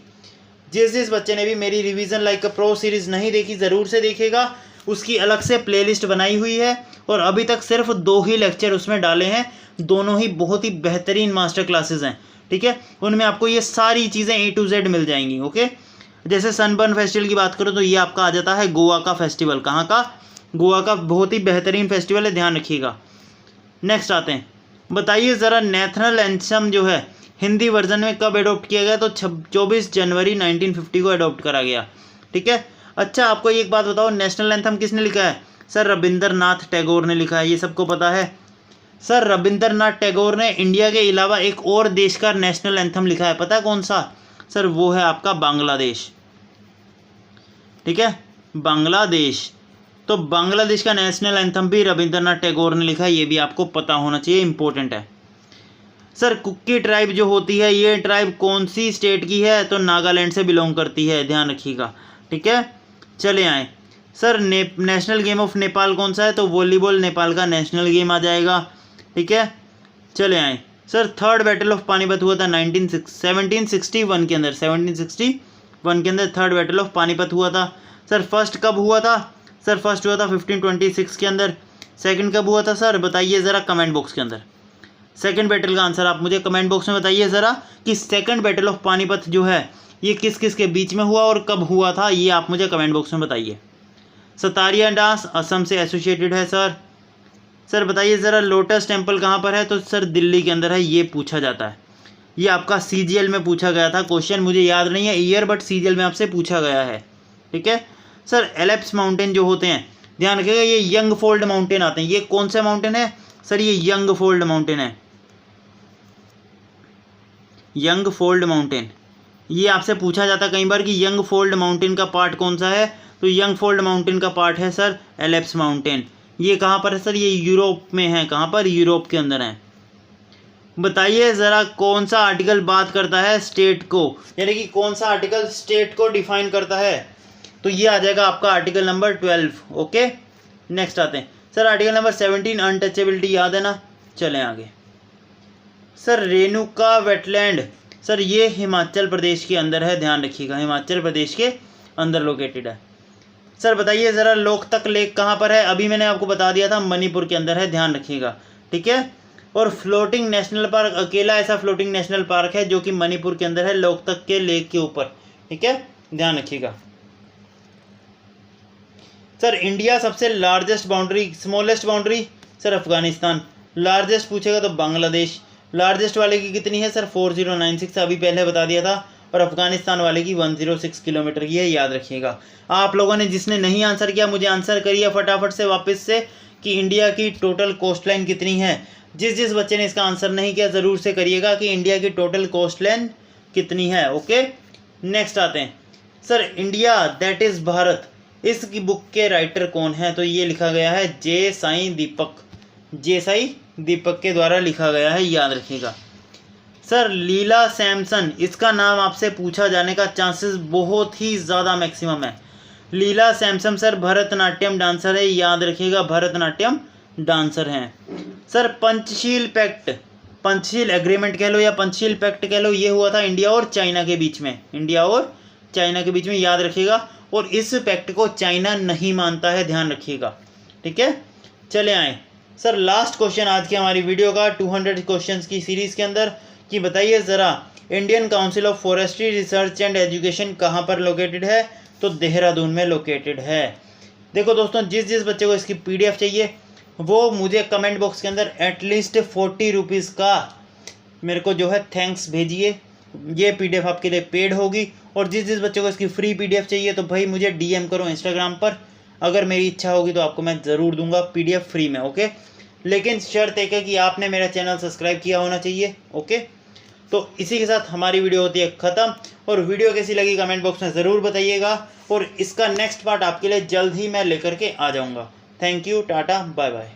जिस बच्चे ने भी मेरी revision like a pro series नहीं देखी, ज़रूर से देखेगा। उसकी अलग से प्लेलिस्ट बनाई हुई है और अभी तक सिर्फ 2 ही लेक्चर उसमें डाले हैं, दोनों ही बहुत ही बेहतरीन मास्टर क्लासेस हैं, ठीक है। उनमें आपको ये सारी चीज़ें A to Z मिल जाएंगी। ओके, जैसे सनबर्न फेस्टिवल की बात करो तो ये आपका आ जाता है गोवा का फेस्टिवल। कहाँ का? गोवा का, बहुत ही बेहतरीन फेस्टिवल है, ध्यान रखिएगा। नेक्स्ट आते हैं। बताइए ज़रा नेशनल एंथम जो है हिंदी वर्जन में कब अडोप्ट किया गया? तो 24 जनवरी 1950 को अडोप्ट करा गया। ठीक है। अच्छा, आपको एक बात बताओ, नेशनल एंथम किसने लिखा है? सर रविंद्रनाथ टैगोर ने लिखा है। ये सबको पता है। सर रविंद्रनाथ टैगोर ने इंडिया के अलावा एक और देश का नेशनल एंथम लिखा है, पता है कौन सा? सर वो है आपका बांग्लादेश। ठीक है, बांग्लादेश। तो बांग्लादेश का नेशनल एंथम भी रविंद्रनाथ टैगोर ने लिखा है, ये भी आपको पता होना चाहिए, इंपॉर्टेंट है। सर कुकी ट्राइब जो होती है, ये ट्राइब कौन सी स्टेट की है? तो नागालैंड से बिलोंग करती है, ध्यान रखिएगा। ठीक है, चले आए। Sir national game of Nepal कौन सा है? तो वॉलीबॉल नेपाल का नेशनल गेम आ जाएगा। ठीक है, चले आए। Sir third battle of Panipat हुआ था 1761 के अंदर, 1761 के अंदर थर्ड बैटल ऑफ पानीपत हुआ था। सर फर्स्ट कब हुआ था? सर फर्स्ट हुआ था 1526 के अंदर। सेकंड कब हुआ था सर? बताइए ज़रा कमेंट बॉक्स के अंदर। सेकंड बैटल का आंसर आप मुझे कमेंट बॉक्स में बताइए ज़रा कि सेकंड बैटल ऑफ पानीपत जो है ये किस किस के बीच में हुआ और कब हुआ था, ये आप मुझे कमेंट बॉक्स में बताइए। सतारिया डांस असम से एसोसिएटेड है सर। सर बताइए ज़रा लोटस टेम्पल कहाँ पर है? तो सर दिल्ली के अंदर है, ये पूछा जाता है। ये आपका CGL में पूछा गया था क्वेश्चन, मुझे याद नहीं है ईयर, बट CGL में आपसे पूछा गया है। ठीक है। सर एल्प्स माउंटेन जो होते हैं, ध्यान रखिएगा, ये यंग फोल्ड माउंटेन आते हैं। ये कौन से माउंटेन है? सर ये यंग फोल्ड माउंटेन है, यंग फोल्ड माउंटेन। ये आपसे पूछा जाता कई बार कि यंग फोल्ड माउंटेन का पार्ट कौन सा है? तो यंग फोल्ड माउंटेन का पार्ट है सर एल्प्स माउंटेन। ये कहाँ पर है सर? ये यूरोप में है। कहाँ पर? यूरोप के अंदर है। बताइए ज़रा कौन सा आर्टिकल बात करता है स्टेट को, यानी कि कौन सा आर्टिकल स्टेट को डिफाइन करता है? तो ये आ जाएगा आपका आर्टिकल नंबर 12। ओके, नेक्स्ट आते हैं। सर आर्टिकल नंबर 17 अनटचेबिलिटी याद है ना? चलें आगे। सर रेणुका वेटलैंड, सर ये हिमाचल प्रदेश के अंदर है, ध्यान रखिएगा, हिमाचल प्रदेश के अंदर लोकेटेड है। सर बताइए ज़रा लोकतक लेक कहाँ पर है? अभी मैंने आपको बता दिया था, मणिपुर के अंदर है, ध्यान रखिएगा। ठीक है। और फ्लोटिंग नेशनल पार्क, अकेला ऐसा फ्लोटिंग नेशनल पार्क है जो कि मणिपुर के अंदर है, लोकतक के लेक के ऊपर। ठीक है, ध्यान रखिएगा। सर इंडिया सबसे largest boundary, smallest boundary? Sir Afghanistan. Largest पूछेगा तो बांग्लादेश। लार्जेस्ट वाले की कितनी है? सर 4096, अभी पहले बता दिया था। और अफगानिस्तान वाले की 106 किलोमीटर की है, याद रखिएगा। आप लोगों ने जिसने नहीं आंसर किया, मुझे आंसर करिए फटाफट से वापस से कि इंडिया की टोटल कोस्ट लाइन कितनी है। जिस बच्चे ने इसका आंसर नहीं किया ज़रूर से करिएगा कि इंडिया की टोटल कोस्ट लाइन कितनी है। ओके, नेक्स्ट आते हैं। Sir India that is Bharat, इस बुक के राइटर कौन है? तो ये लिखा गया है जे साई दीपक, जे साई दीपक के द्वारा लिखा गया है, याद रखिएगा। सर लीला सैमसन, इसका नाम आपसे पूछा जाने का चांसेस बहुत ही ज़्यादा मैक्सिमम है। लीला सैमसन सर भरतनाट्यम डांसर है, याद रखिएगा, भरतनाट्यम डांसर हैं। Sir Panchsheel pact, Panchsheel agreement कह लो या पंचशील पैक्ट कह लो, ये हुआ था इंडिया और चाइना के बीच में, इंडिया और चाइना के बीच में, याद रखिएगा। और इस पैक्ट को चाइना नहीं मानता है, ध्यान रखिएगा। ठीक है, चले आए। सर लास्ट क्वेश्चन आज की हमारी वीडियो का 200 क्वेश्चंस की सीरीज़ के अंदर कि बताइए ज़रा Indian council of forestry research and education कहाँ पर लोकेटेड है? तो देहरादून में लोकेटेड है। देखो दोस्तों, जिस बच्चे को इसकी PDF चाहिए वो मुझे कमेंट बॉक्स के अंदर एटलीस्ट 40 रुपीज़ का मेरे को जो है थैंक्स भेजिए। ये PDF आपके लिए पेड होगी। और जिस बच्चे को इसकी फ्री PDF चाहिए तो भाई मुझे DM करो इंस्टाग्राम पर, अगर मेरी इच्छा होगी तो आपको मैं ज़रूर दूंगा PDF फ्री में। ओके, लेकिन शर्त एक है कि आपने मेरा चैनल सब्सक्राइब किया होना चाहिए। ओके, तो इसी के साथ हमारी वीडियो होती है ख़त्म। और वीडियो कैसी लगी कमेंट बॉक्स में ज़रूर बताइएगा। और इसका नेक्स्ट पार्ट आपके लिए जल्द ही मैं लेकर के आ जाऊँगा। Thank you, tata, bye bye.